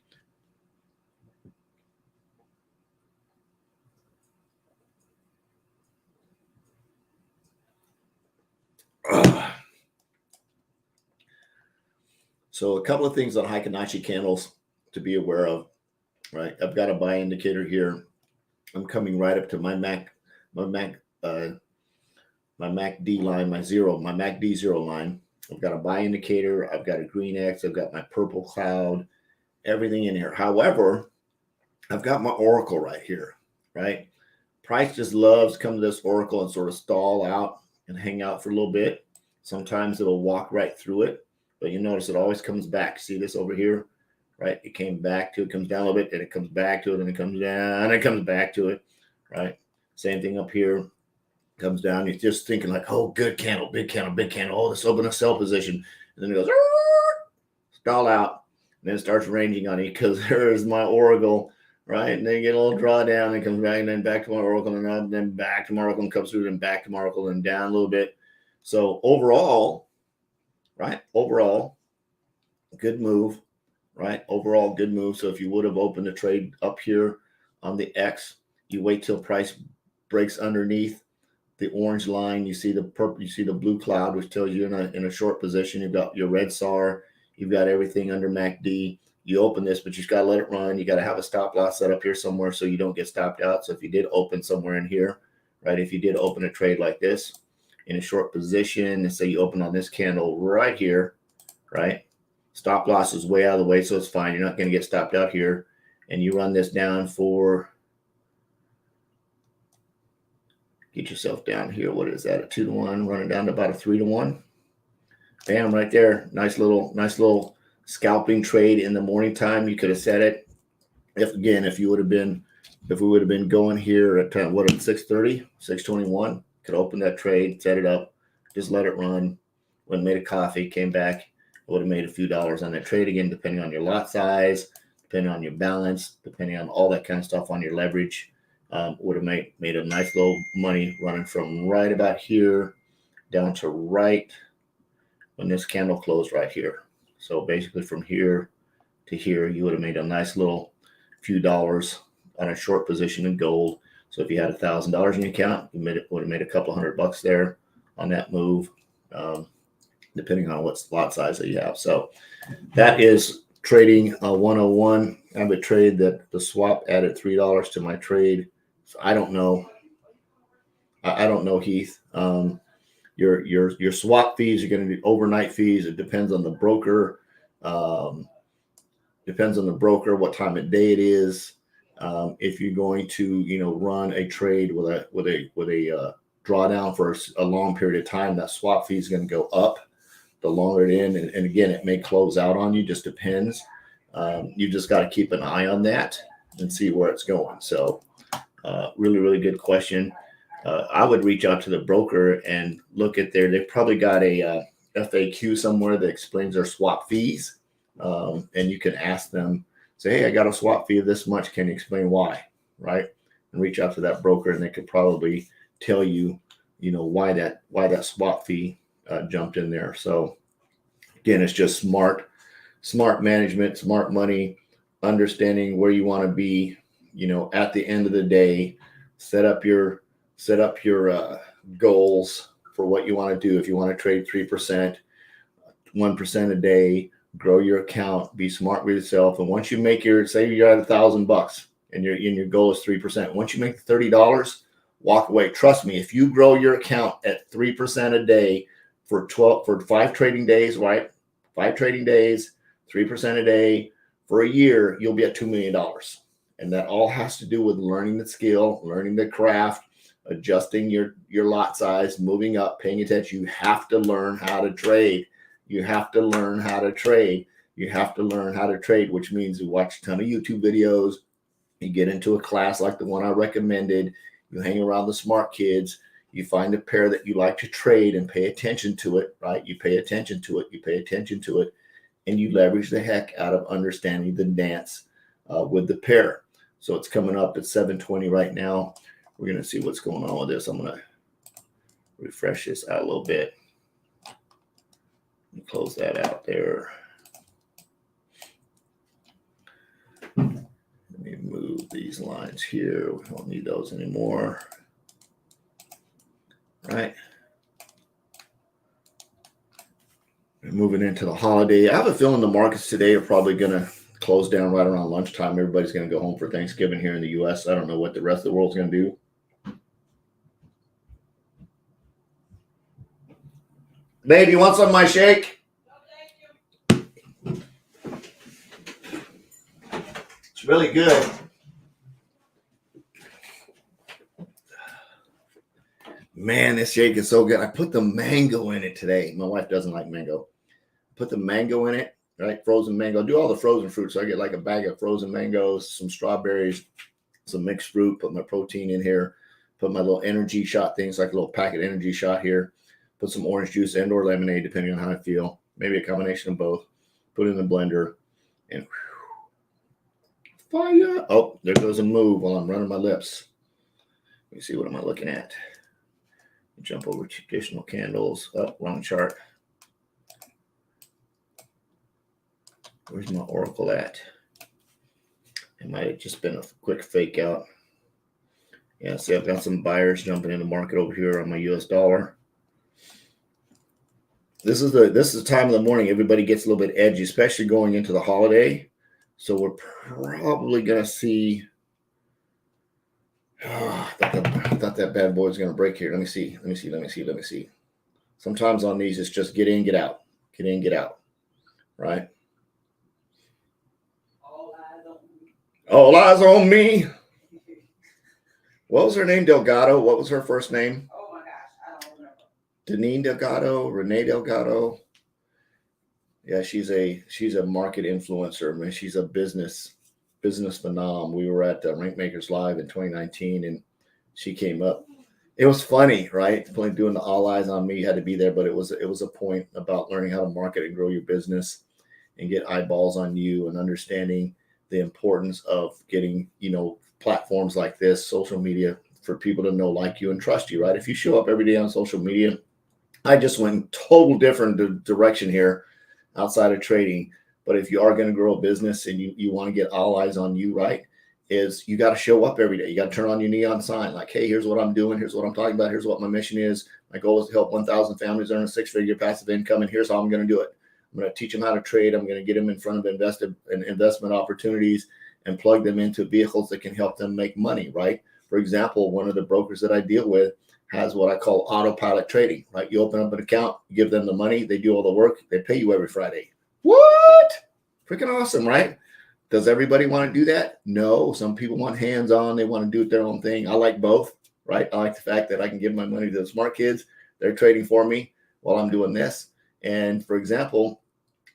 So a couple of things on Heikin-Achi candles to be aware of, right? I've got a buy indicator here. I'm coming right up to my MACD line, my MACD zero line. I've got a buy indicator. I've got a green X. I've got my purple cloud, everything in here. However, I've got my Oracle right here, right? Price just loves come to this Oracle and sort of stall out and hang out for a little bit. Sometimes it'll walk right through it, but you notice it always comes back. See this over here, right? It came back to it, comes down a little bit, then it comes back to it, and it comes down, and it comes back to it, right? Same thing up here. Comes down, you're just thinking like, oh, good candle, big candle, big candle. Oh, let's open a sell position. And then it goes, stall out. And then it starts ranging on you because there's my Oracle, right? And then you get a little drawdown and comes back, and then back to my Oracle, and then back to my Oracle, and comes through, and back to my Oracle, and down a little bit. So overall, right? Overall, good move, right? Overall, good move. So if you would have opened a trade up here on the X, you wait till price breaks underneath the orange line. You see the purple, you see the blue cloud, which tells you in a short position. You've got your red SAR, you've got everything under MACD. You open this, but you just got to let it run. You got to have a stop loss set up here somewhere so you don't get stopped out. So if you did open somewhere in here, right? If you did open a trade like this in a short position, and say you open on this candle right here, right? Stop loss is way out of the way, so it's fine. You're not going to get stopped out here. And you run this down for, get yourself down here. What is that? A 2-to-1, running down to about a 3-to-1. Bam, right there. Nice little scalping trade in the morning time. You could have set it. If we would have been going here at 6:30, 6:21, could open that trade, set it up, just let it run. Went and made a coffee, came back, would have made a few dollars on that trade again, depending on your lot size, depending on your balance, depending on all that kind of stuff on your leverage. Would have made a nice little money running from right about here down to right when this candle closed right here. So basically from here to here, you would have made a nice little few dollars on a short position in gold. So if you had $1,000 in your account, you would have made a couple $100 there on that move, depending on what lot size that you have. So that is trading 101. I have a trade that the swap added $3 to my trade. So I don't know. I don't know, Heath. Your swap fees are going to be overnight fees. It depends on the broker. Depends on the broker, what time of day it is. If you're going to, run a trade with a drawdown for a long period of time, that swap fee is going to go up the longer it in. And again, it may close out on you. Just depends. You just got to keep an eye on that and see where it's going. So Really, really good question. I would reach out to the broker and look at they've probably got a FAQ somewhere that explains their swap fees. And you can ask them, say, hey, I got a swap fee of this much. Can you explain why? Right. And reach out to that broker and they could probably tell you, why that swap fee jumped in there. So again, it's just smart management, smart money, understanding where you want to be, at the end of the day, set up your goals for what you want to do. If you want to trade 3%, 1% a day, grow your account, be smart with yourself. And once you make say you're at $1,000 and your goal is 3%. Once you make $30, walk away. Trust me, if you grow your account at 3% a day for 5 trading days, right? 5 trading days, 3% a day for a year, you'll be at $2 million. And that all has to do with learning the skill, learning the craft, adjusting your lot size, moving up, paying attention. You have to learn how to trade. You have to learn how to trade. You have to learn how to trade, which means you watch a ton of YouTube videos. You get into a class like the one I recommended. You hang around the smart kids. You find a pair that you like to trade and pay attention to it, right? You pay attention to it. You pay attention to it. And you leverage the heck out of understanding the dance with the pair. So it's coming up at 7:20 right now. We're going to see what's going on with this. I'm going to refresh this out a little bit. Close that out there. Let me move these lines here. We don't need those anymore. Right. We're moving into the holiday. I have a feeling the markets today are probably going to close down right around lunchtime. Everybody's going to go home for Thanksgiving here in the U.S. I don't know what the rest of the world's going to do. Babe, you want some of my shake? No, thank you. It's really good. Man, this shake is so good. I put the mango in it today. My wife doesn't like mango. Put the mango in it, right? Frozen mango. Do all the frozen fruit. So I get like a bag of frozen mangoes, some strawberries, some mixed fruit, put my protein in here, put my little energy shot things, like a little packet energy shot here, put some orange juice and or lemonade, depending on how I feel, maybe a combination of both, put it in the blender, and fire. Oh, there goes a move while I'm running my lips. Let me see, what am I looking at? Jump over traditional candles. Oh, wrong chart. Where's my Oracle at? It might have just been a quick fake out. Yeah, see, I've got some buyers jumping in the market over here on my US dollar. This is the time of the morning everybody gets a little bit edgy, especially going into the holiday. So we're probably going to see. I thought that bad boy was going to break here. Let me see. Sometimes on these, it's just get in, get out. Get in, get out. Right? All eyes on me. What was her name? Delgado. What was her first name? Oh my gosh, I don't remember. Deneen Delgado, Renee Delgado. Yeah, she's a market influencer. I mean, she's a business phenom. We were at Rankmakers Live in 2019, and she came up. It was funny, right? Doing the all eyes on me. You had to be there, but it was a point about learning how to market and grow your business and get eyeballs on you and understanding the importance of getting, platforms like this, social media, for people to know, like you, and trust you, right? If you show up every day on social media, I just went total different direction here outside of trading. But if you are going to grow a business and you want to get all eyes on you, right, is you got to show up every day. You got to turn on your neon sign like, hey, here's what I'm doing. Here's what I'm talking about. Here's what my mission is. My goal is to help 1,000 families earn a 6-figure passive income. And here's how I'm going to do it. I'm going to teach them how to trade. I'm going to get them in front of investment opportunities and plug them into vehicles that can help them make money, right? For example, one of the brokers that I deal with has what I call autopilot trading, right? You open up an account, you give them the money, they do all the work, they pay you every Friday. What? Freaking awesome, right? Does everybody want to do that? No. Some people want hands-on. They want to do their own thing. I like both, right? I like the fact that I can give my money to the smart kids. They're trading for me while I'm doing this. And for example,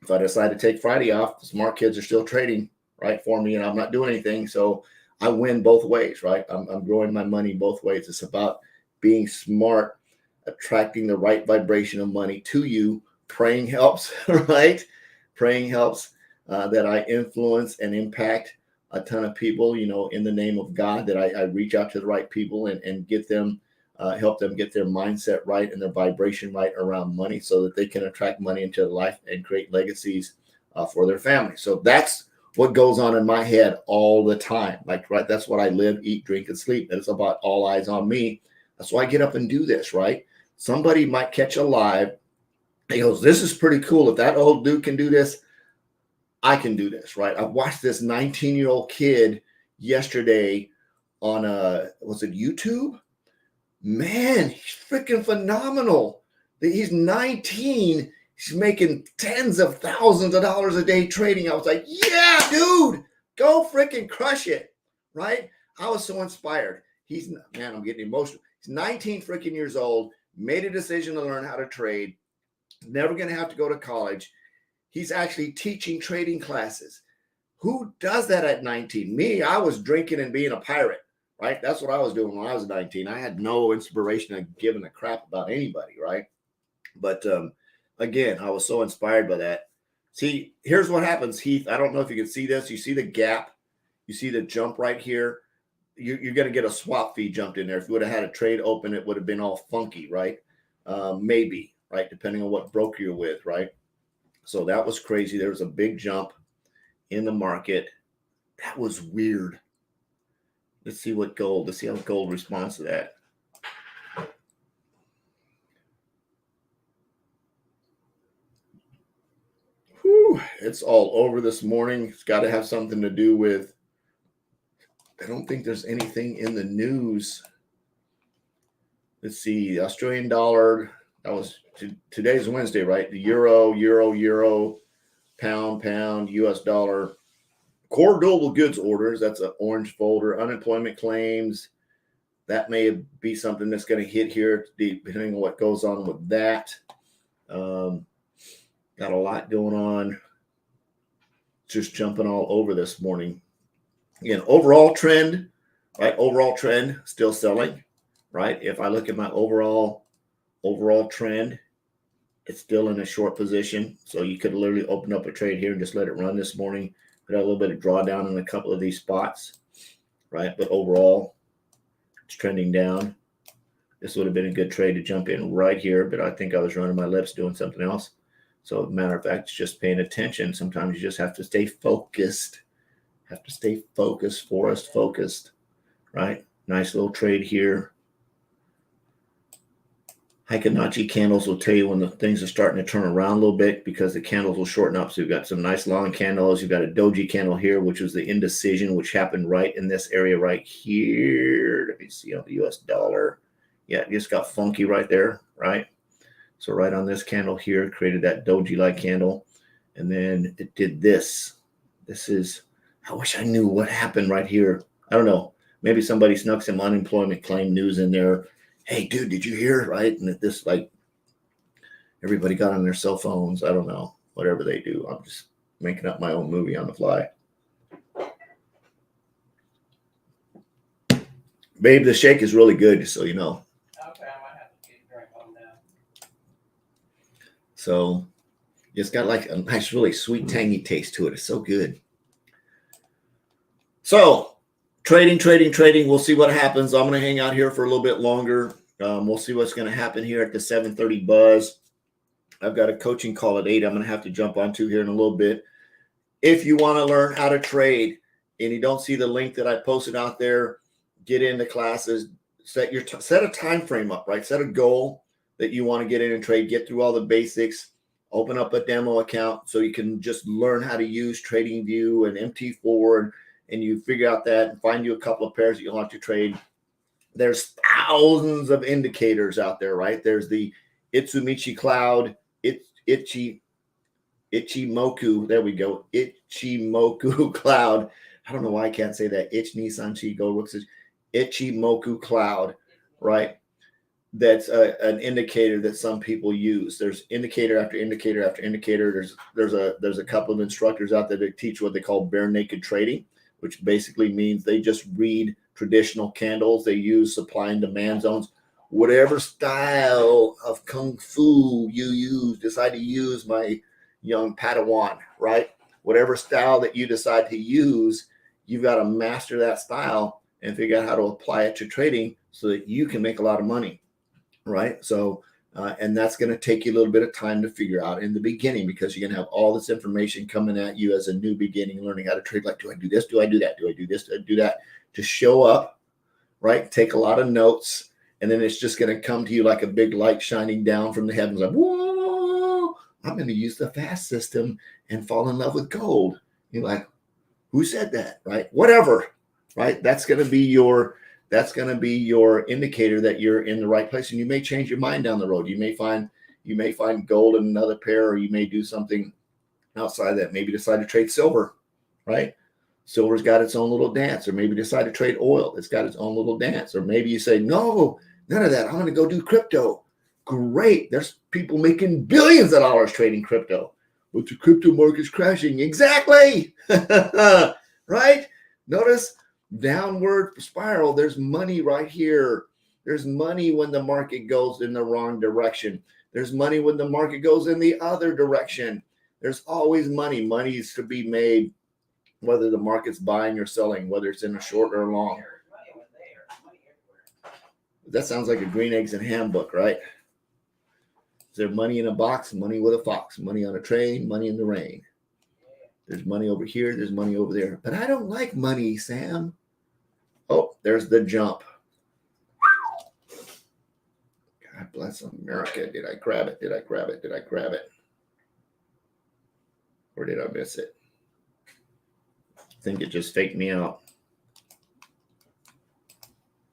if I decide to take Friday off, the smart kids are still trading, right, for me, and I'm not doing anything. So I win both ways, right? I'm growing my money both ways. It's about being smart, attracting the right vibration of money to you. Praying helps, right? Praying helps, that I influence and impact a ton of people, in the name of God, that I reach out to the right people and get them, help them get their mindset right and their vibration right around money so that they can attract money into their life and create legacies for their family. So that's what goes on in my head all the time. Like, right, that's what I live, eat, drink, and sleep. And it's about all eyes on me. That's why I get up and do this, right? Somebody might catch a live. He goes, this is pretty cool. If that old dude can do this, I can do this, right? I watched this 19-year-old kid yesterday on was it YouTube? Man, he's freaking phenomenal. He's 19. He's making tens of thousands of dollars a day trading. I was like, yeah, dude, go freaking crush it, right? I was so inspired. Man, I'm getting emotional. He's 19 freaking years old, made a decision to learn how to trade, never going to have to go to college. He's actually teaching trading classes. Who does that at 19? Me, I was drinking and being a pirate, right? That's what I was doing when I was 19. I had no inspiration of giving a crap about anybody, right? But again, I was so inspired by that. See, here's what happens, Heath. I don't know if you can see this. You see the gap. You see the jump right here. You're going to get a swap fee jumped in there. If you would have had a trade open, it would have been all funky, right? Maybe, right? Depending on what broker you're with, right? So that was crazy. There was a big jump in the market. That was weird. Let's see how gold responds to that. Whew, it's all over this morning. It's got to have something to do with, I don't think there's anything in the news. Let's see, the Australian dollar, that was today's Wednesday, right? The euro, pound, US dollar. Core durable goods orders, that's an orange folder. Unemployment claims, that may be something that's going to hit here depending on what goes on with that. Got a lot going on. Just jumping all over this morning. Again, overall trend, right? Overall trend, still selling, right? If I look at my overall trend, it's still in a short position. So you could literally open up a trade here and just let it run this morning. Got a little bit of drawdown in a couple of these spots, right? But overall, it's trending down. This would have been a good trade to jump in right here, but I think I was running my lips doing something else. So, matter of fact, it's just paying attention. Sometimes you just have to stay focused. Focused, right? Nice little trade here. Fibonacci candles will tell you when the things are starting to turn around a little bit because the candles will shorten up. So you've got some nice long candles. You've got a doji candle here, which was the indecision, which happened right in this area right here. Let me see on the US dollar. Yeah, it just got funky right there, right? So right on this candle here, created that doji-like candle. And then it did this. I wish I knew what happened right here. I don't know. Maybe somebody snuck some unemployment claim news in there. Hey, dude, did you hear? Right? And this, like, everybody got on their cell phones. I don't know. Whatever they do. I'm just making up my own movie on the fly. Babe, the shake is really good, just so you know. Okay, I might have to get a drink on now. So it's got like a nice, really sweet, tangy taste to it. It's so good. So trading. We'll see what happens. I'm going to hang out here for a little bit longer. We'll see what's going to happen here at the 7:30 buzz. I've got a coaching call at 8. I'm going to have to jump onto here in a little bit. If you want to learn how to trade and you don't see the link that I posted out there, get into classes. Set a time frame up, right? Set a goal that you want to get in and trade. Get through all the basics. Open up a demo account so you can just learn how to use TradingView and MT4, and you figure out that and find you a couple of pairs that you want to trade. There's thousands of indicators out there, right? There's the Itsumichi Cloud, Ichimoku. There we go. Ichimoku Cloud. I don't know why I can't say that. Ichnisanchi Go looks Ichimoku Cloud, right? That's an indicator that some people use. There's indicator after indicator after indicator. There's a couple of instructors out there that teach what they call bare naked trading, which basically means they just read traditional candles. They use supply and demand zones. Whatever style of Kung Fu you decide to use, my young Padawan, right? Whatever style that you decide to use, you've got to master that style and figure out how to apply it to trading so that you can make a lot of money, right? So, and that's going to take you a little bit of time to figure out in the beginning, because you're going to have all this information coming at you as a new beginning, learning how to trade. Like, do I do this? Do I do that? Do I do this? Do I do that? To show up, right? Take a lot of notes, and then it's just going to come to you like a big light shining down from the heavens. Like, whoa, I'm going to use the fast system and fall in love with gold. You're like, who said that? Right? Whatever, right? That's going to be your indicator that you're in the right place. And you may change your mind down the road. You may find gold in another pair, or you may do something outside that. Maybe decide to trade silver, right? Silver's got its own little dance. Or maybe decide to trade oil. It's got its own little dance. Or maybe you say, no, none of that. I'm going to go do crypto. Great. There's people making billions of dollars trading crypto. But the crypto market's crashing. Exactly. Right? Notice downward spiral. There's money right here. There's money when the market goes in the wrong direction. There's money when the market goes in the other direction. There's always money. Money is to be made, whether the market's buying or selling, whether it's in a short or long. That sounds like a green eggs and ham book, right? Is there money in a box? Money with a fox. Money on a train. Money in the rain. There's money over here. There's money over there. But I don't like money, Sam. Oh, there's the jump. God bless America. Did I grab it? Did I grab it? Did I grab it? Or did I miss it? I think it just faked me out.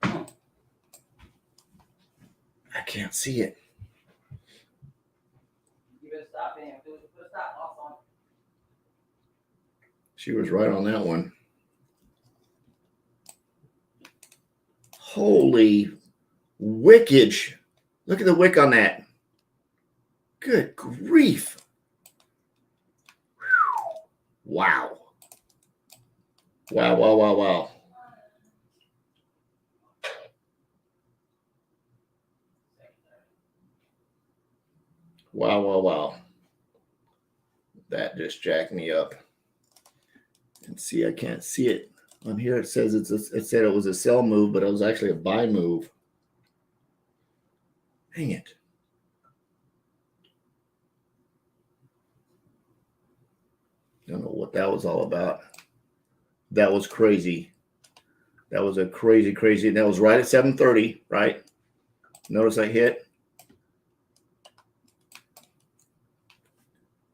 I can't see it. You better stop him. Put a stop loss on. She was right on that one. Holy wickage. Look at the wick on that. Good grief. Wow. Wow, wow, wow, wow. Wow, wow, wow. That just jacked me up. And see, I can't see it. On here it says it said it was a sell move, but it was actually a buy move. Dang it. Don't know what that was all about. That was crazy. That was a crazy. That was right at 7:30, right? Notice I hit.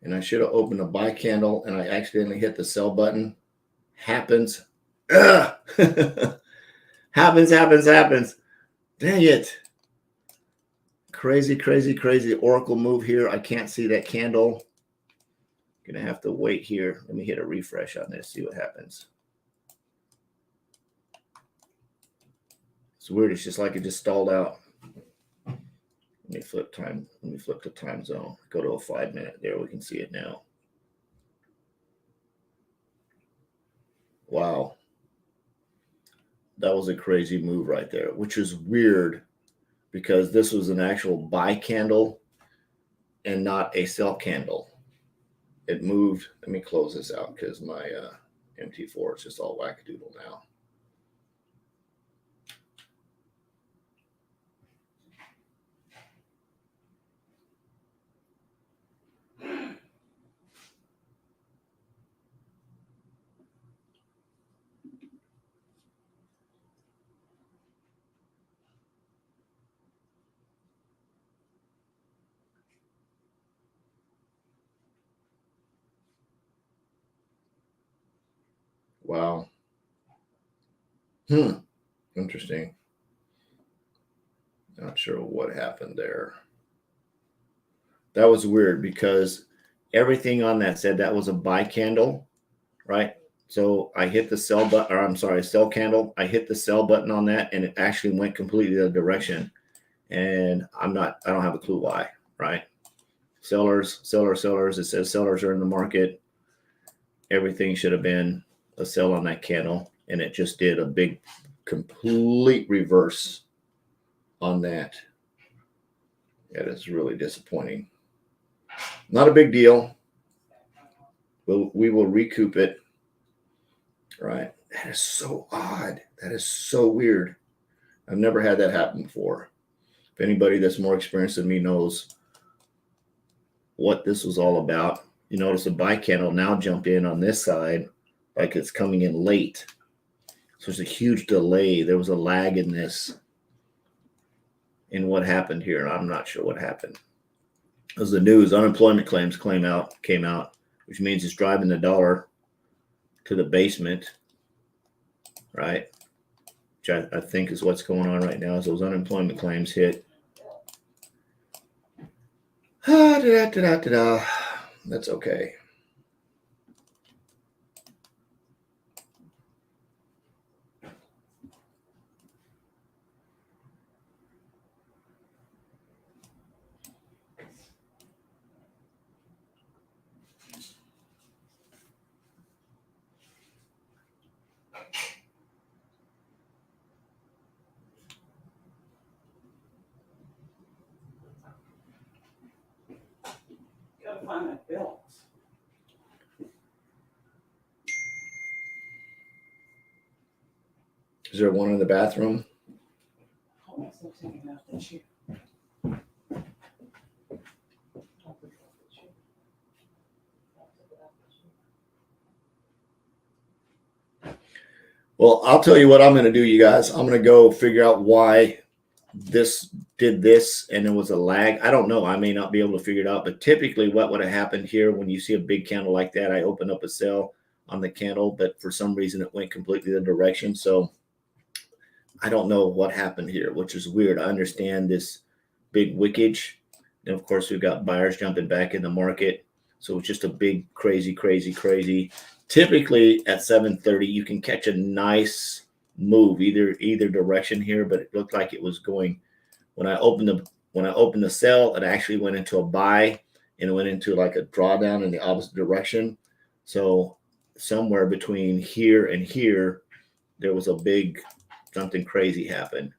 And I should have opened a buy candle, and I accidentally hit the sell button. Happens. Happens. Dang it. Crazy oracle move here. I can't see that candle. Gonna have to wait here. Let me hit a refresh on this, see what happens. It's weird. It's just like it just stalled out. Let me flip to time zone. Go to a 5-minute. There, we can see it now. Wow. That was a crazy move right there, which is weird because this was an actual buy candle and not a sell candle. It moved. Let me close this out because my MT4 is just all wackadoodle now. Wow. Interesting. Not sure what happened there. That was weird because everything on that said that was a buy candle, right? So I hit the sell button, or I'm sorry, sell candle. I hit the sell button on that, and it actually went completely the other direction. And I don't have a clue why, right? Sellers. It says sellers are in the market. Everything should have been a sell on that candle, and it just did a big complete reverse on that. That is really disappointing. Not a big deal. We will recoup it. Right. That is so odd. That is so weird. I've never had that happen before. If anybody that's more experienced than me knows what this was all about, you notice the buy candle now jumped in on this side like it's coming in late. So there's a huge delay. There was a lag in this, in what happened here. And I'm not sure what happened. As the news, unemployment claims came out, which means it's driving the dollar to the basement, right? Which I think is what's going on right now, as those unemployment claims hit. That's okay. Gotta find my belt. Is there one in the bathroom? Hold on, still taking out the shoe. Well, I'll tell you what I'm going to do, you guys. I'm going to go figure out why this did this and there was a lag. I don't know. I may not be able to figure it out, but typically what would have happened here when you see a big candle like that, I open up a sell on the candle, but for some reason it went completely the direction. So I don't know what happened here, which is weird. I understand this big wickage. And of course, we've got buyers jumping back in the market. So it's just a big, crazy. Typically at 7:30, you can catch a nice move either direction here, but it looked like it was going. When I opened the sell, it actually went into a buy and it went into like a drawdown in the opposite direction. So somewhere between here and here, there was a big something crazy happened,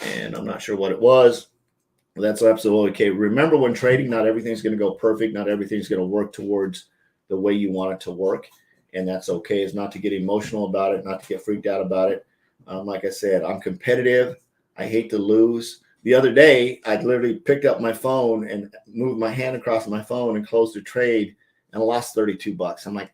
and I'm not sure what it was. That's absolutely okay. Remember, when trading, not everything's going to go perfect. Not everything's going to work towards the way you want it to work. And that's okay. It's not to get emotional about it, not to get freaked out about it. Like I said, I'm competitive. I hate to lose. The other day, I literally picked up my phone and moved my hand across my phone and closed the trade and lost $32. I'm like,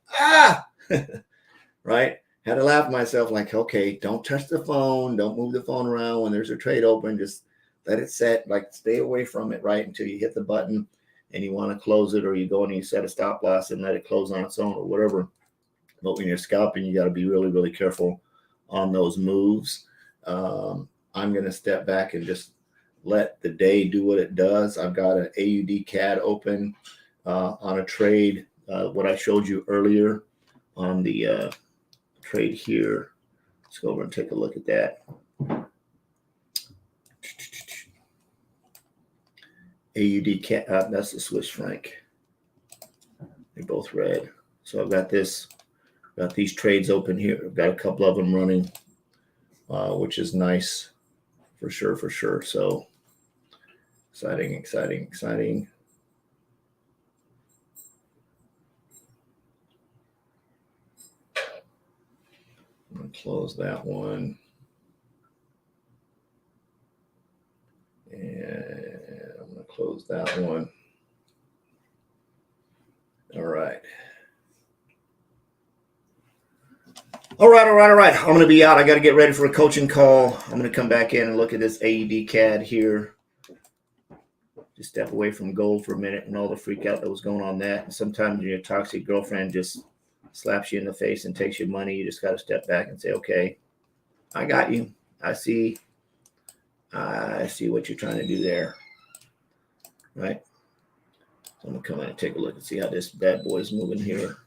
right? Had to laugh at myself like, okay, don't touch the phone. Don't move the phone around when there's a trade open. Just let it set, like stay away from it, right? Until you hit the button and you want to close it, or you go and you set a stop loss and let it close on its own or whatever. But when you're scalping, you got to be really careful on those moves. I'm going to step back and just let the day do what it does. I've got an AUD CAD open on a trade, what I showed you earlier on the trade here. Let's go over and take a look at that. AUD CAD, that's the Swiss franc. They're both red. So I've got these trades open here. I've got a couple of them running, which is nice for sure. So exciting. I'm going to close that one. And I'm going to close that one. All right. All right. I'm going to be out. I got to get ready for a coaching call. I'm going to come back in and look at this AUD CAD here. Just step away from gold for a minute and all the freak out that was going on that. And sometimes your toxic girlfriend just slaps you in the face and takes your money. You just got to step back and say, okay, I got you. I see what you're trying to do there. Right? So I'm going to come in and take a look and see how this bad boy is moving here.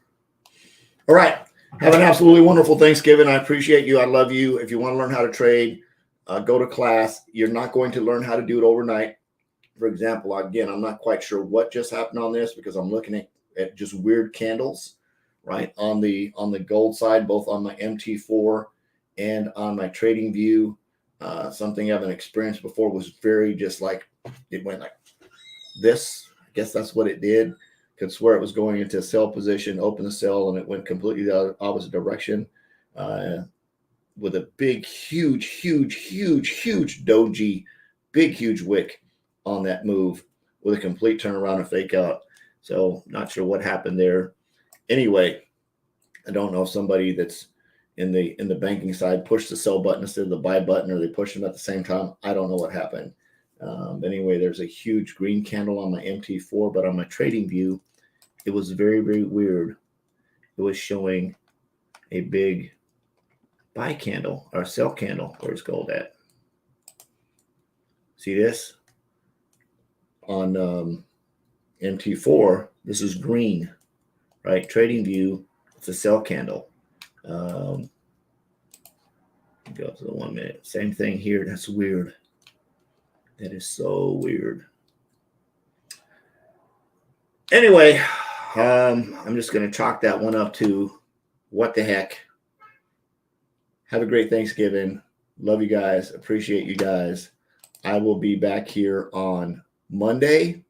All right. Have an absolutely wonderful Thanksgiving. I appreciate you. I love you. If you want to learn how to trade, go to class. You're not going to learn how to do it overnight. For example, again, I'm not quite sure what just happened on this because I'm looking at just weird candles, right? On the gold side, both on my MT4 and on my Trading View. Something I haven't experienced before was very just like it went like this. I guess that's what it did. Could swear it was going into a sell position, open the sell, and it went completely the opposite direction. With a big, huge doji, big, huge wick on that move with a complete turnaround and fake out. So not sure what happened there. Anyway, I don't know if somebody that's in the banking side pushed the sell button instead of the buy button, or they pushed them at the same time. I don't know what happened. Anyway, there's a huge green candle on my MT4, but on my Trading View, it was very, very weird. It was showing a big buy candle or sell candle. Where's gold at? See this? On MT4, this is green, right? Trading View, it's a sell candle. Go to the 1 minute. Same thing here. That's weird. That is so weird. Anyway, I'm just going to chalk that one up to what the heck. Have a great Thanksgiving. Love you guys. Appreciate you guys. I will be back here on Monday.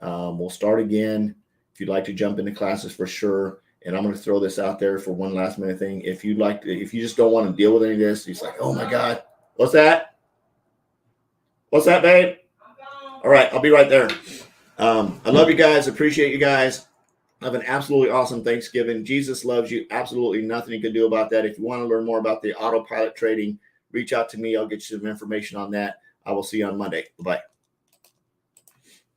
We'll start again. If you'd like to jump into classes, for sure. And I'm going to throw this out there for one last minute thing. If you just don't want to deal with any of this, it's like, oh my God, what's that? What's that, babe? All right, I'll be right there. I love you guys. Appreciate you guys. Have an absolutely awesome Thanksgiving. Jesus loves you. Absolutely nothing you can do about that. If you want to learn more about the autopilot trading, reach out to me. I'll get you some information on that. I will see you on Monday. Bye-bye.